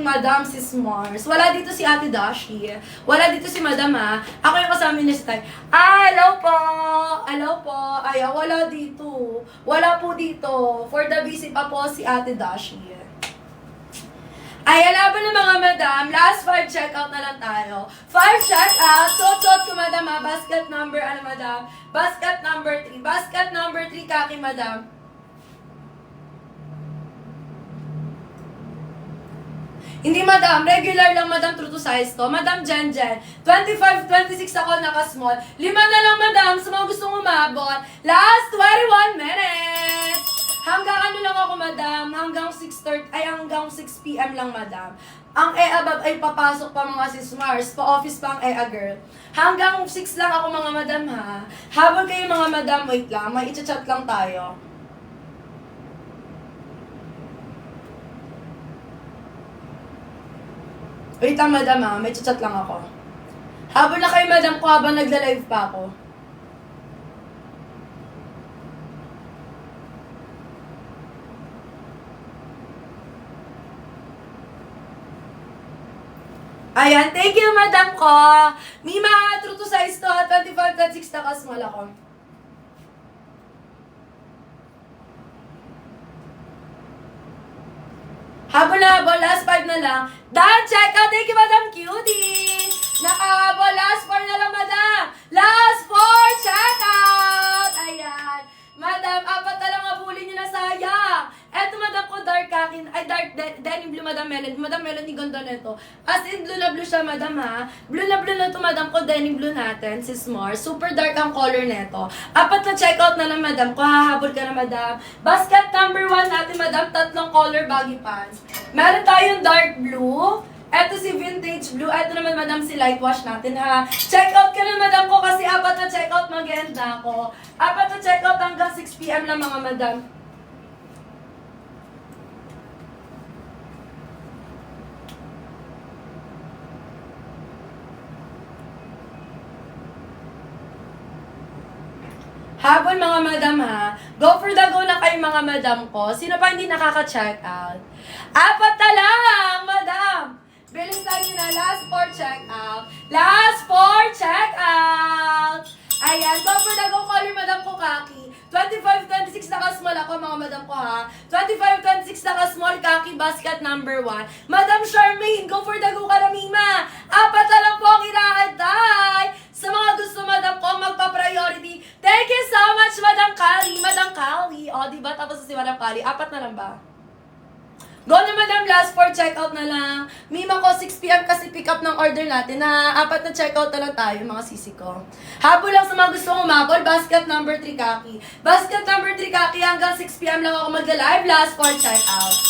Madam Sis Mars. Wala dito si Ate Dashi. Wala dito si Madam ha. Ako yung kasama niya si Tay. Hello po! Hello po! Ay, wala dito. Wala po dito. For the busy pa po si Ate Dashi. Ay, alam na mga madam, last 5 checkout na lang tayo. 5 checkout, suot ko madam ha, basket number, madam? Basket number 3. Basket number 3 kaki madam. Hindi madam, regular lang madam, true to size to. Madam Jen. 25, 26 ako naka-small. 5 na lang madam, sa mga gustong umabot. Last 21 minutes! Hanggang ano lang ako madam, hanggang 6:30, ay hanggang 6 p.m. lang madam. Ang above ay papasok pa mga sis Mars, pa-office pa ang girl. Hanggang 6 lang ako mga madam ha. Habang kayo mga madam, wait lang, may i-chat lang tayo. Wait lang madam ha, may chat lang ako. Habang na kayo madam ko, habang nagla-live pa ako. Ayan, thank you madam ko. Mima, true to size to, 25, 26 na small ako. Habol na habol, last 5 na lang. Done, check out. Thank you, Madam Cutie. Nakahabol, last 4 na lang, Madam. Last 4, check out. Ayan. Madam, 4 na lang habulin nyo na sayang. Eto, Madam ko, dark kakin. Ay, dark denim blue, Madam Melody. Madam Melody, ganda nito. As in, blue na blue siya, Madam, ha. Blue na to, Madam ko, denim blue natin. Si Smart. Super dark ang color nito. 4 na check out na lang, Madam ko. Hahabol ka na, Madam. Basket number 1 natin, Madam. 3 color baggy pants. Meron tayong dark blue. Eto si vintage blue. Eto naman, Madam, si light wash natin, ha. Check out ka na, Madam ko, kasi 4 na check out mag-end ako. 4 na check out hanggang 6 p.m. lang, mga Madam. Habol mga madam ha. Go for the go na kayo mga madam ko. Sino pa hindi nakaka-check out? 4 na lang, madam. Bilisan nyo na. Last 4 check out. Last 4 check out. Ayan. Go for the go color madam ko kaki. 25, 26 naka-small ako mga madam ko ha. 25, 26 naka-small kaki basket number 1. Madam Charmaine, go for the go ka na Mima. 4 na lang po ang iraantay. Sa mga gusto, madam ko, magpa-priority. Thank you so much, Madam Kali. Madam Kali. O, diba? Tapos si Madam Kali. 4 na lang ba? Go na, Madam. Last 4 checkout na lang. Mima ko, 6 p.m. kasi pick up ng order natin. 4 na checkout na lang tayo, mga sisi ko. Habol lang sa mga gusto umabol. Basket number 3 kaki. Basket number 3 kaki. Hanggang 6 p.m. lang ako mag-live. Last 4 checkout.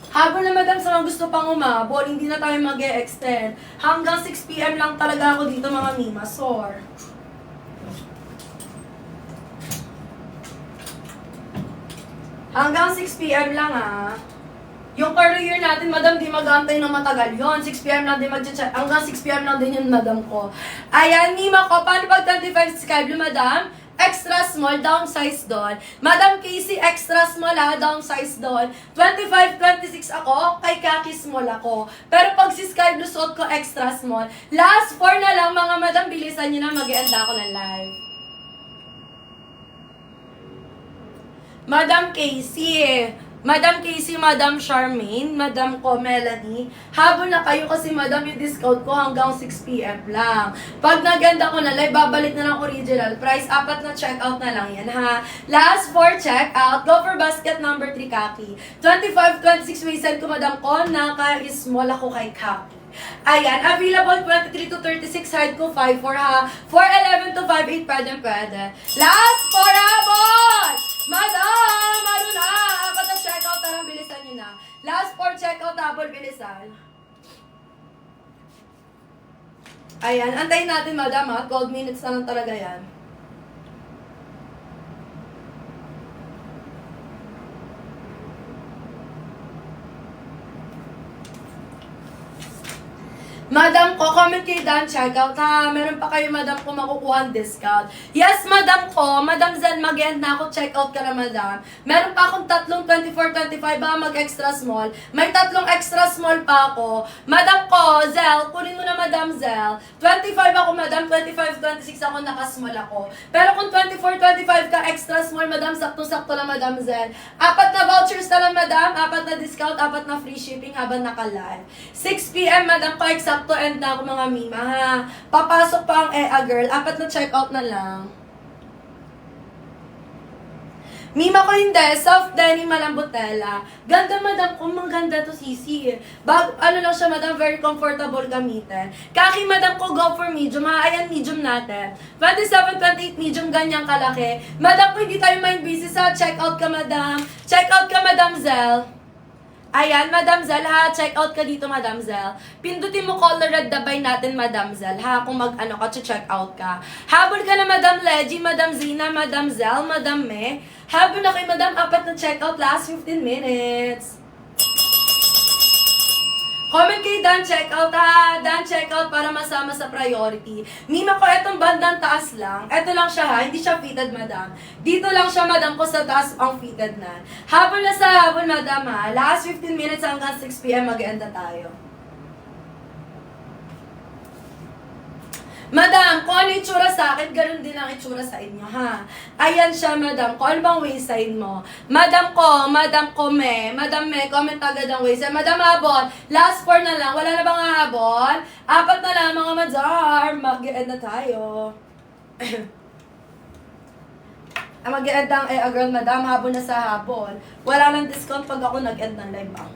Habol na madam sa mga gusto pang umabol, hindi na tayo mag-e-extend. Hanggang 6 p.m. lang talaga ako dito mga Mima. Sore. Hanggang 6 p.m. lang ha. Yung career natin, madam, di mag-aantay ng matagal yon. 6 p.m. lang din mag-check. Hanggang 6 p.m. lang din yun, madam ko. Ayan, Mima ko. Paano pag 25 sky blue, madam? Extra small, downsize doon. Madam Casey, extra small ha, downsize doon. 25, 26 ako, kay Kaki small ako. Pero pag si Sky Blue suot ko, extra small. Last 4 na lang mga madam, bilisan nyo na, mag-e-end ako ng live. Madam Casey, Madam Charmaine, Madam ko Melanie, habol na kayo kasi madam yung discount ko hanggang 6 p.m. lang. Pag naganda ko na live, babalik na ng original price. 4 na checkout na lang yan ha. Last 4 checkout, go for basket number 3 kaki. 25, 26 waist ko madam ko, naka-small ako kay kaki. Ayan, available 23 to 36, height ko 5'4 ha. 4'11 to 5'8, pwede. Last 4 habol! Madam, ano na? Basta checkout na lang, bilisan nyo na. Last 4 checkout habol, bilisan. Ayan, antayin natin madam ha. 12 minutes na lang talaga yan. Madam ko, comment kayo dyan, check out ha. Meron pa kayo, madam, kung makukuha ang discount. Yes, madam ko. Madam Zen, mag-end na ako. Check out ka na, madam. Meron pa akong tatlong 24-25 ba mag-extra small. May tatlong extra small pa ako. Madam ko, Zel, kunin mo na, madam Zel. 25 ako, madam. 25-26 ako, naka-small ako. Pero kung 24-25 ka extra small, madam, sakto-sakto lang, madam Zel. 4 na vouchers na lang, madam. 4 na discount, 4 na free shipping habang naka-live. 6 p.m. madam ko, eksakto end na ako mga mima ha. Papasok pa ang EA girl, 4 na check out na lang. Mima ko hindi, soft denim malambotela. Ganda madam, kung maganda to sisi. Ano lang siya madam, very comfortable gamitin. Kaki madam ko, go for medium ha. Ayan, medium natin. 27-28 medium, ganyang kalaki. Madam ko, hindi tayo mind busy sa check out ka madam. Check out ka madam Zel. Ayan, Madam Zel, ha? Check out ka dito, Madam Zel. Pindutin mo color red dabay natin, Madam Zel, ha? Kung mag-ano ka, check out ka. Habol ka na, Madam Leggy, Madam Zina, Madam Zel, Madam Me. Habol na kay Madam, 4 na check out, last 15 minutes. Comment kayo, Dan, check out ha. Dan, check out para masama sa priority. Mima ko, etong bandang taas lang. Eto lang siya ha, hindi siya fitted, madam. Dito lang siya, madam ko, sa taas ang fitted na. Habol na sa habol, madam ha. Last 15 minutes hanggang 6 p.m. mag-end na tayo. Madam, kung ano itsura sa akin, ganun din ang itsura sa inyo, ha? Ayan siya, madam. Kung ano bang waistline mo? Madam ko, Madam Me, comment agad ang waistline. Madam Habon, last 4 na lang. Wala na bang habon? 4 na lang, mga madam. Mag-end na tayo. Mag-end ang girl, madam. Habon na sa habon. Wala nang discount pag ako nag-end ng live, ha?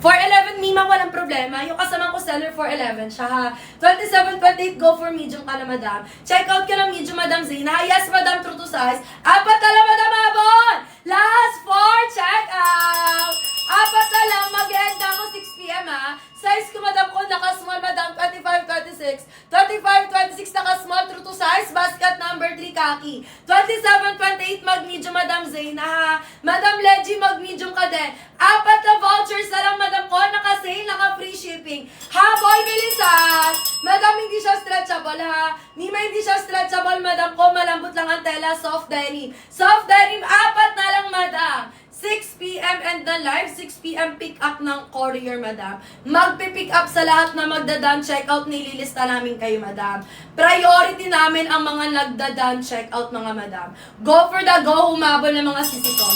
411 Mima, walang problema. Yung kasama ko seller 411 siya ha. 27-28, go for medium ka na, madam. Check out ka ng medium, madam Zina. Yes, madam, true to size. 4 na lang, madam Habon. Last 4, check out. 4 na lang, mag-end na ako 6 p.m. ha. Size ko, madam ko, naka-small, madam, 25-26. 25-26, naka-small, true to size. Basket number 3, kaki. 27-28, mag-medium, madam Zina ha. Madam Leggy, mag-medium ka din. 4 na vouchers na lang, madam ko, naka-sale, naka-free shipping. Habol, bilisan! Madam, hindi siya stretchable, ha? Mima, hindi siya stretchable, madam ko, malambot lang ang tela, soft denim. Soft denim, 4 na lang, madam. 6 p.m. and the live, 6 p.m. pick up ng courier, madam. Magpipick up sa lahat na magdadan checkout, nililista namin kayo, madam. Priority namin ang mga nagdadan checkout, mga madam. Go for the go, humabol ng mga sisiko.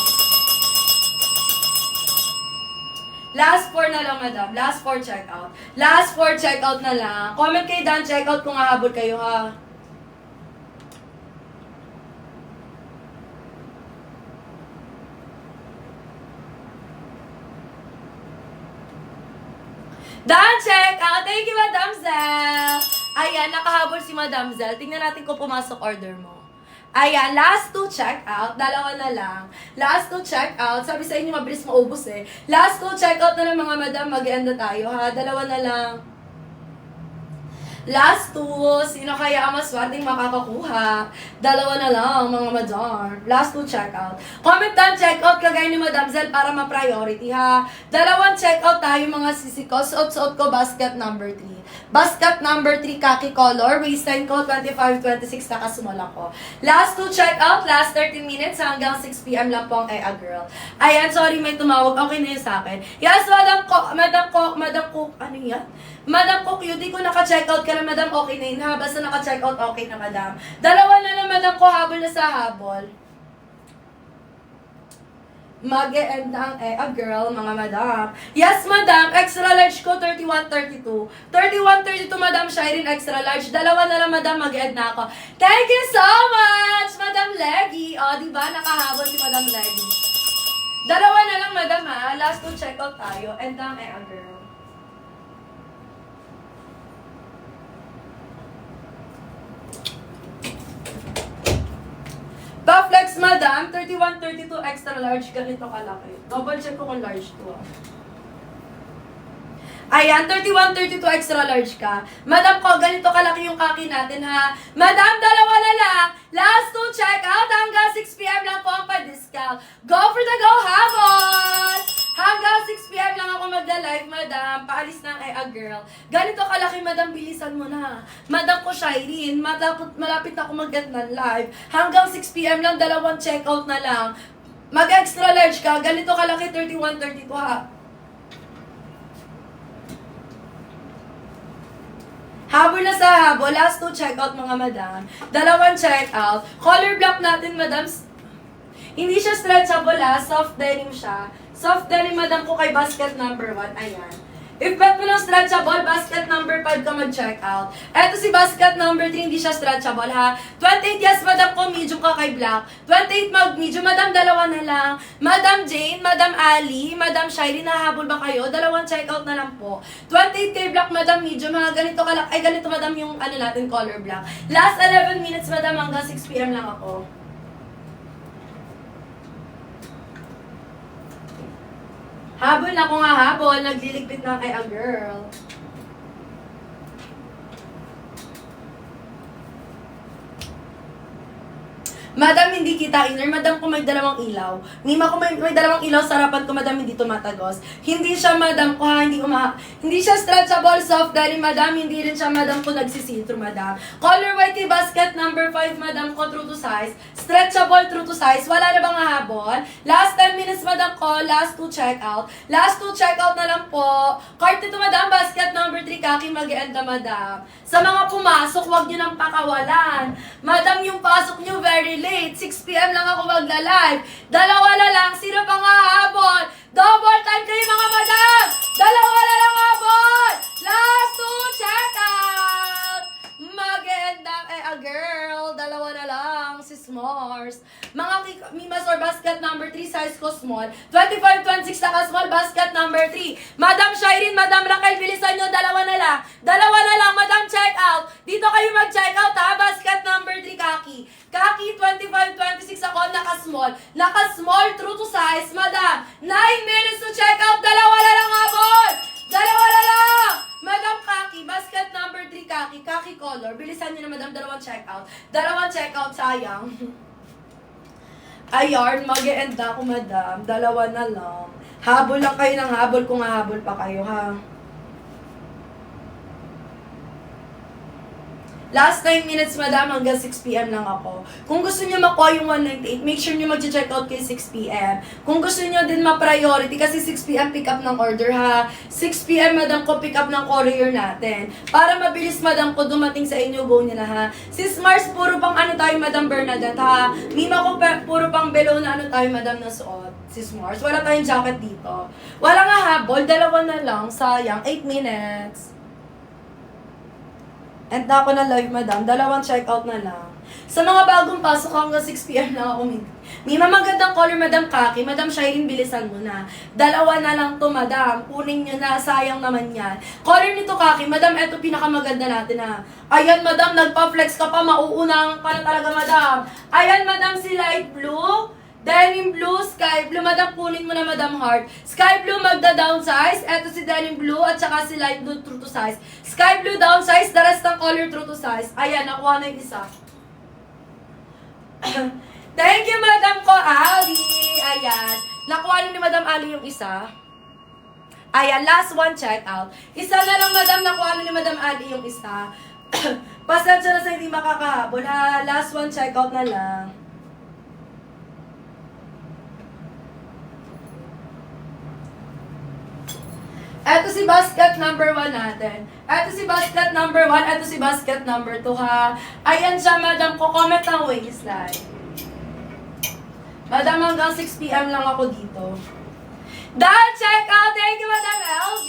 Last 4 na lang, madam. Last 4 checkout. Last 4 checkout na lang. Comment kayo dan checkout kung hahabol kayo, ha. Dan, check out! Thank you, Madam Zel! Ayan, nakahabol si Madam Zel. Tingnan natin kung pumasok order mo. Ayan, last 2 check out. 2 na lang. Last 2 check out. Sabi sa inyo, mabilis maubos eh. Last 2 check out na lang, mga madam. Mag-end na tayo, ha? 2 na lang. Last 2, sino kaya ang maswerteng makakakuha? 2 na lang, mga madam. Last 2 checkout. Comment down, checkout kagaya ni Madam Zel para ma-priority, ha? 2 checkout tayo, mga sisiko. Suot-suot ko, basket number 3. Basket number 3, khaki color. Waistline ko, 25-26, nakasumol ako. Last 2 checkout, last 13 minutes hanggang 6 p.m. lang po ang EA girl. Ayan, sorry, may tumawag. Okay na yun sa akin. Yes, Madam Cook, ano yan? Madam Cook, di ko naka-checkout ka na, madam, okay na yun, ha? Basta naka-checkout, okay na, madam. 2 na lang, madam ko, habol na sa habol. Mag-e-end na ang EA girl, mga madam. Yes, madam, extra large ko, 31-32. 31-32, madam, Shireen, extra large. 2 na lang, madam, mag-e-end na ako. Thank you so much, Madam Leggy. O, diba, nakahabol si Madam Leggy. 2 na lang, madam, ha? Last 2 checkout tayo. End na ang EA girl. Bufflex, madam, 31-32 extra large, ganito kalaki. Double check ko kung large to, ah. Ayan, 31, 32 extra large ka. Madam ko, ganito kalaki yung kaki natin ha. Madam, dalawa na lang. Last to check out. Hanggang 6 p.m. lang po ang pa-discount. Go for the go, habol! Hanggang 6 p.m. lang ako magla-live, madam. Paalis na ang girl. Ganito kalaki, madam. Bilisan mo na. Madam ko, Shireen. Malapit na ako mag-get ng live. Hanggang 6 p.m. lang, dalawang check-out na lang. Mag-extra large ka. Ganito kalaki, 31, 32 ha. Habol na sa habol. Last two check-out, mga madam. Dalawang check-out. Color block natin, madam. Hindi siya stretchable ha. Soft denim siya. Soft denim, madam ko kay basket number 1. Ayan. If bet mo ng stretchable, basket number 5 ka mag-check out. Eto si basket number 3, hindi siya stretchable ha. 28, yes, madam ko, medium ka kay black. 28 mag-medium, madam, dalawa na lang. Madam Jane, madam Ali, madam Shireen, nahabol ba kayo? Dalawang check out na lang po. 28 kay black, madam, medium ha. Ganito ka lang, ay ganito, madam, yung ano natin, color black. Last 11 minutes, madam, hanggang 6 p.m. lang ako. Habol na ko nga habol, nagliligpit na kay a girl. Madam, hindi kita inner. Madam, kung may dalawang ilaw. Mima, kung may dalawang ilaw sa harapan ko, madam, hindi tumatagos. Hindi siya, madam, ko ha, hindi siya stretchable, soft denim, madam. Hindi rin siya, madam, ko nagsisitro, madam. Color whitey basket number 5, madam, ko true to size. Stretchable, true to size. Wala na bang habol? Last 10 minutes, madam, ko. Last 2 check out. Last 2 check out na lang po. Cart ito, madam, basket number 3, kaki mag-end na, madam. Sa mga pumasok, wag nyo nang pakawalan. Madam, yung pasok nyo very late. 6 p.m. lang ako magla-live. Dalawa na lang. Sino pa nga habol? Double time kayo, mga madam! Dalawa na lang habol! Last two, check out! Mag-end a girl. Dalawa na lang. Si S'mores. Mga Mimas or basket number 3, size ko small. 25, 26 naka small, basket number 3. Madam Shireen, Madam Raquel, bilisan nyo. Dalawa na lang. Dalawa na lang, madam, check out. Dito kayo mag-check out ha. Basket number 3, kaki. Kaki, 25, 26 ako, naka-small. Naka-small, true to size, madam. 9 minutes to check out. Dalawa na lang habol. Dalawa na lang. Madam kaki, basket number 3, kaki. Kaki color. Bilisan nyo na, madam, dalawang check out. Dalawang check out, sayang. Ayan, mag-e-end na ako, madam. Dalawa na lang. Habol lang kayo ng habol kung hahabol pa kayo, ha? Last 9 minutes, madam, hanggang 6 p.m. lang ako. Kung gusto niyo makuha yung 198, make sure niyo mag-check out kayo 6 p.m. Kung gusto niyo din ma-priority, kasi 6 p.m. pick up ng order, ha? 6 p.m. madam ko, pick up ng courier natin. Para mabilis, madam ko, dumating sa inyo, go niya na, ha? Sis Mars, puro pang ano tayo, madam Bernadette, ha? Mima ko, puro pang below na ano tayo, madam, na suot. Sis Mars, wala tayong jacket dito. Wala nga habol, dalawa na lang, sayang, 8 minutes. And na ako na live, madam. Dalawang check-out na lang. Sa mga bagong pasok, hanggang 6 p.m. lang ako. May magandang color, madam kaki. Madam Shireen, bilisan mo na. Dalawa na lang to, madam. Kunin nyo na. Sayang naman yan. Color nito kaki. Madam, eto pinakamaganda natin, ha. Ayan, madam. Nagpa-flex ka pa. Mauunang pa na talaga, madam. Ayan, madam, si light blue. Denim blue, sky blue. Madam, kunin mo na, madam heart. Sky blue, magda-downsize. Eto si denim blue at saka si light blue, true to size. Sky blue, downsize. The rest ng color, true to size. Ayan, nakuha na yung isa. Thank you, madam ko, Ali. Ayan. Nakuha na ni madam Ali yung isa. Ayan, last one, check out. Isa na lang, madam. Nakuha na ni madam Ali yung isa. Pasensya na sa hindi makakahabol, ha. Last one, check out na lang. Eto si basket number 1 natin. Eto si basket number 1. Eto si basket number 2, ha. Ayan siya, madam ko. Comment ang waistline. Madam, hanggang 6 p.m. lang ako dito. Dahil check out. Thank you, madam LG.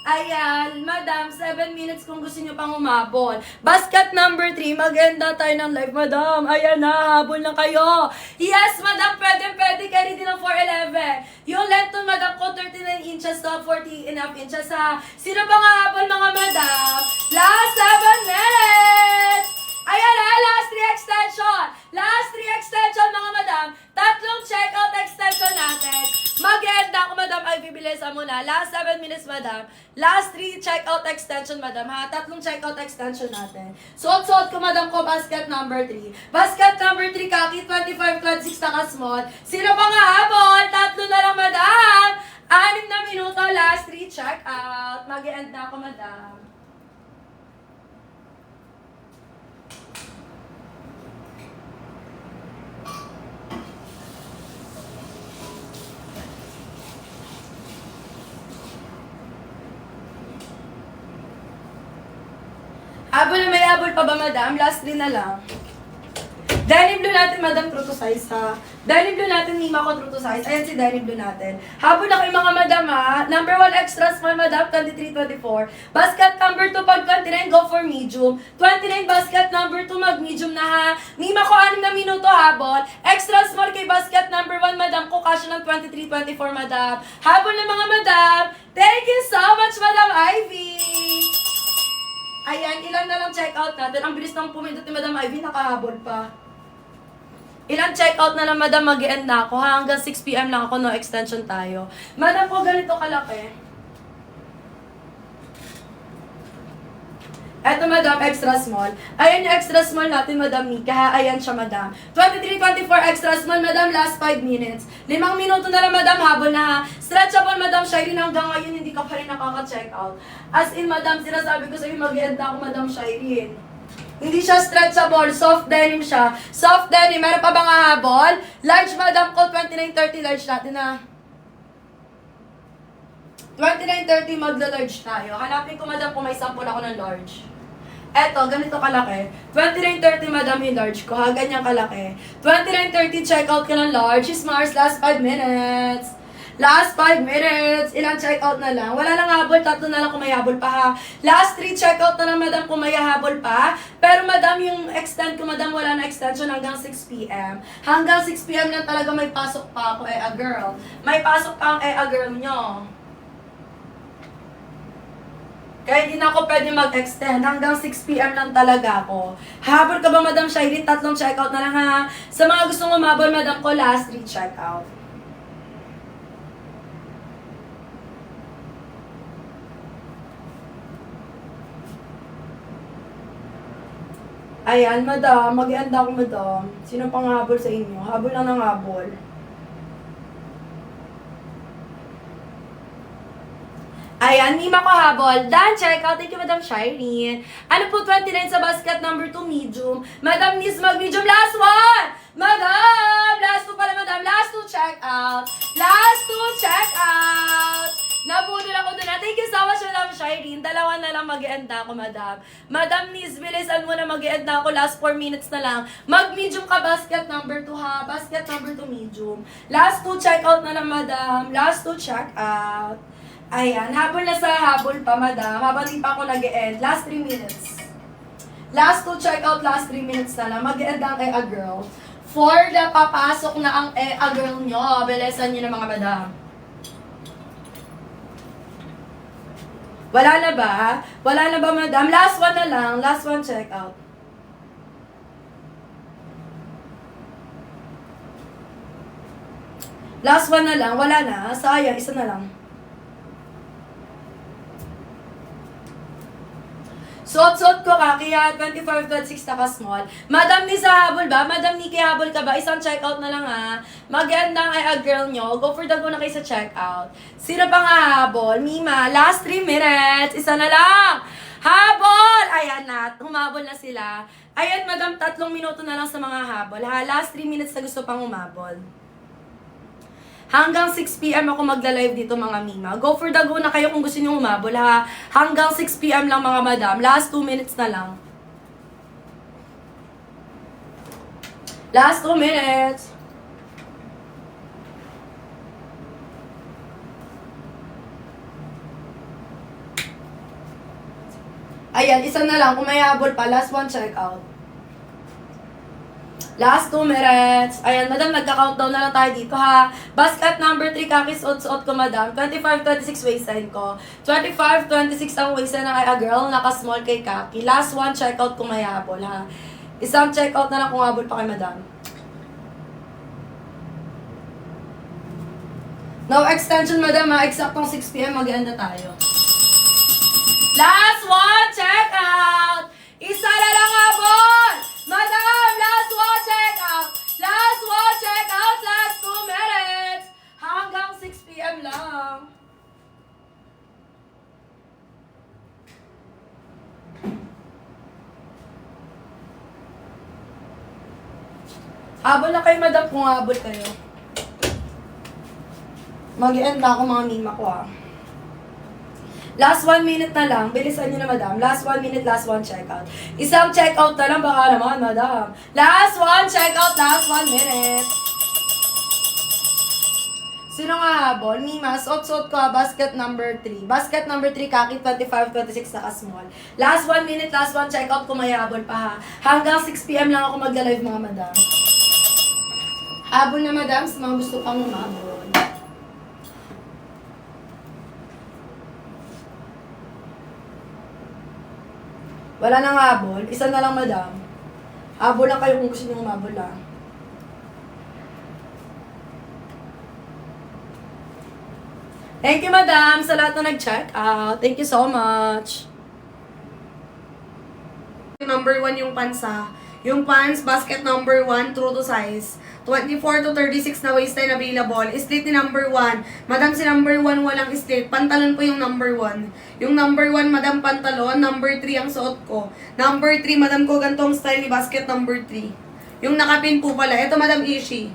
Ayan, madam, 7 minutes kung gusto nyo pang umabol. Basket number 3, mag-enda tayo ng live, madam. Ayan na, habol na kayo. Yes, madam, pwede, carry din ng 411. Yung length nun, madam ko, 39 inches to 40 and a half inches, ha. Sino ba nga habol, mga madam? Last 7 minutes! Ayan na, last 3 extension. Last 3 extension, mga madam. Tatlong checkout extension natin. Mag-enda ako, madam. Ay, bibilisan mo na. Last 7 minutes, madam. Last 3 checkout extension, madam, ha? 3 checkout extension natin. Suot-suot ko, madam ko, basket number 3. Basket number 3, kaki, 25, 26, naka-small. Sino pa nga habol? 3 na lang, madam. 6 na minuto, last 3 checkout. Mag-e-end na ako, madam. Habol na may habol pa ba, madam? Last 3 na lang. Denim blue natin, madam, true to size, ha? Denim blue natin, Mima ko, true to size. Ayan si denim blue natin. Habol na kayo, mga madam, ha? Number 1 extra small, madam, 23-24. Basket number 2, pag 29, go for medium. 29, basket number 2, mag-medium na, ha? Mima ko, 6 na minuto, habol. Extra small kay basket number 1, madam, ko, kasya ng 23-24, madam. Habol na, mga madam. Thank you so much, Madam Ivy! Ayan, ilan na lang check-out natin. Ang bilis nang pumindot ni Madam Ivy, nakahabol pa. Ilang check-out na lang, madam, mag-end na ako. Hanggang 6 PM lang ako, no extension tayo. Madam po, ganito kalaki. Eto, madam, extra small. Ayan yung extra small natin, madam Mika, ha? Ayan siya, madam. 23-24 extra small, madam, last 5 minutes. 5 minuto na lang, madam, habol na, ha? Stretchable, madam, Shireen, hanggang ngayon, hindi ka pa rin nakaka-check out. As in, madam, sinasabi ko sa'yo, mag-end na ako, madam Shireen. Hindi siya stretchable, soft denim siya. Soft denim, meron pa bang habol? Large, madam ko, 29-30 large natin, ha? 29-30 magla-large tayo. Hanapin ko, madam, kung may sample ako ng large. Eto, ganito kalaki. 29-30, madam, yung large ko, ha? Ganyan kalaki. 29-30, check out ka ng large. Is Mars, last 5 minutes. Last 5 minutes. Ilang check out na lang. Wala nang habol, 3 na lang kung may habol pa, ha? Last 3 check out na lang, madam, kung may habol pa. Pero, madam, yung extend ko, madam, wala na extension hanggang 6 PM. Hanggang 6 PM lang talaga may pasok pa ako, a girl. May pasok pa ang a girl nyo. Kaya hindi na ako pwede mag-extend. Hanggang 6 PM lang talaga ako. Habol ka ba, Madam Shireen? 3 checkout na lang, ha? Sa mga gustong umabol, madam ko, last 3 checkout. Ayan, madam. Mag-end ako, madam. Sino pang habol sa inyo? Habol lang ng habol. Ayan, Mima ko habol. Dan, check out. Thank you, Madam Shireen. Ano po, 29 sa basket number 2, medium. Madam Nis, mag-medium. Last one! Madam! Last 2 pala, madam. Last 2, check out. Last 2, check out. Nabudol ako doon. Thank you so much, Madam Shireen. 2 na lang mag-end na ako, madam. Madam Nis, bilisan mo na mag-end na ako. Last 4 minutes na lang. Mag-medium ka, basket number 2, ha? Basket number 2, medium. Last 2, check out na lang, madam. Last 2, check out. Ayan, habol na sa habol pa, madam. Habang di pa ako nag-e-end. Last 3 minutes. Last 2 check out, last 3 minutes na lang. Mag-e-end ang a girl. For the papasok na ang a girl nyo. Belesan nyo na, mga madam. Wala na ba? Wala na ba, madam? Last 1 na lang. Last 1 check out. Last 1 na lang. Wala na. Sayang. Isa na lang. Suot-suot ko ka, kaya 25-26 naka-small. Madam Ni sa habol ba? Madam Ni, kaya habol ka ba? Isang check-out na lang, ha? Mag-end ng a girl nyo. Go for the go na kayo sa check-out. Sino pa nga habol? Mima, last 3 minutes. Isa na lang. Habol! Ayan na, humabol na sila. Ayan, madam, 3 minuto na lang sa mga habol, ha? Last 3 minutes na gusto pang humabol. Hanggang 6 PM ako magla-live dito, mga Mima. Go for the go na kayo kung gusto niyo humabol, ha? Hanggang 6 PM lang, mga madam. Last 2 minutes na lang. Last 2 minutes. Ayan, isa na lang. Kung may habol pa, last 1 check out. Last 2 minutes. Ayan, madam, nagka-countdown na lang tayo dito, ha? Basket number 3, kakis, suot ko, madam. 25-26 waistline ko. 25-26 ang waistline ng a girl, naka-small kay kaki. Last 1, check out kung may habol, ha? Isang check out na lang kung habol pa kay madam. No extension, madam, ha? Eksaktong 6 PM, mag-end na tayo. Last one, check out! Isa na lang habol! Madam, last one, check out! Last one, check out! Last 2 minutes! Hanggang 6 p.m. lang. Habol na kayo, madam, kung habol kayo. Mag-end na ako mga mima ko, ah. Last 1 minute na lang. Bilisan nyo na, madam. Last 1 minute, last one checkout. Isang checkout na lang, baka naman, madam. Last one checkout, last 1 minute. Sino nga habol? Mima, suot-suot ko, basket number 3. Basket number 3, kaki 25, 26, naka-small. Last 1 minute, last one checkout, kung may habol pa, ha. Hanggang 6 p.m. lang ako magla-live, mga madam. Habol na, madam, sa mga gusto pang umabol. Wala nang habol. Isa na lang, madam. Habol lang kayo kung gusto nyo umabol, ah. Thank you, madam, sa lahat na nag-check out. Thank you so much. Number 1 yung pants, ha. Yung pants, basket number 1, true to size. 24 to 36 na waistline available. Slit ni number 1. Madam, si number 1 walang slit. Pantalon po yung number 1. Yung number 1, madam, pantalon. Number 3 ang suot ko. Number 3, madam ko, gantong style ni basket number 3. Yung nakapin po pala. Ito, madam, Ishi.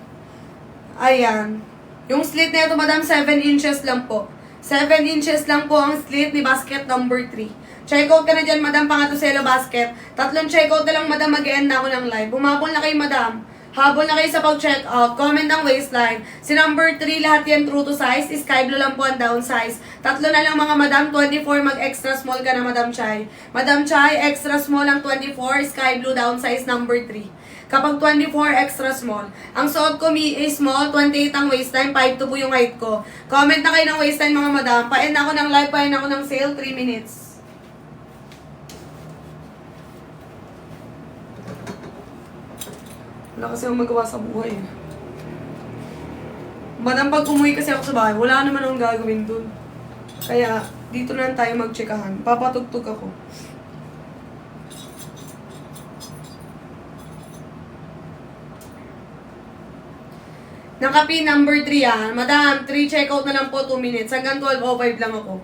Ayan. Yung slit na ito, madam, 7 inches lang po. 7 inches lang po ang slit ni basket number 3. Checkout ka na dyan, madam, pangatuselo basket. 3 checkout na lang, madam, mag-end na ako ng live. Bumabol na kayo, madam. Habol na kayo sa pag-check out, comment ang waistline. Si number 3, lahat yan true to size. Sky blue lang po ang down size. 3 na lang mga madam, 24, mag-extra small ka na, Madam Chai. Madam Chai, extra small ang 24, sky blue down size number 3. Kapag 24, extra small. Ang suot ko is small, 28 ang waistline, 5'2" po yung height ko. Comment na kayo ng waistline mga madam. Pa-end ako ng live, pa-end ako ng sale, 3 minutes. Wala kasi akong magawa sa buhay. Madam, pag umuwi kasi ako sa bahay, wala naman akong gagawin dun. Kaya, dito na lang tayo magtsikahan. Papatugtog ako. Nakapi number 3 ah. Madam, 3 checkout na lang po, 2 minutes. Hanggang 12:05 lang ako.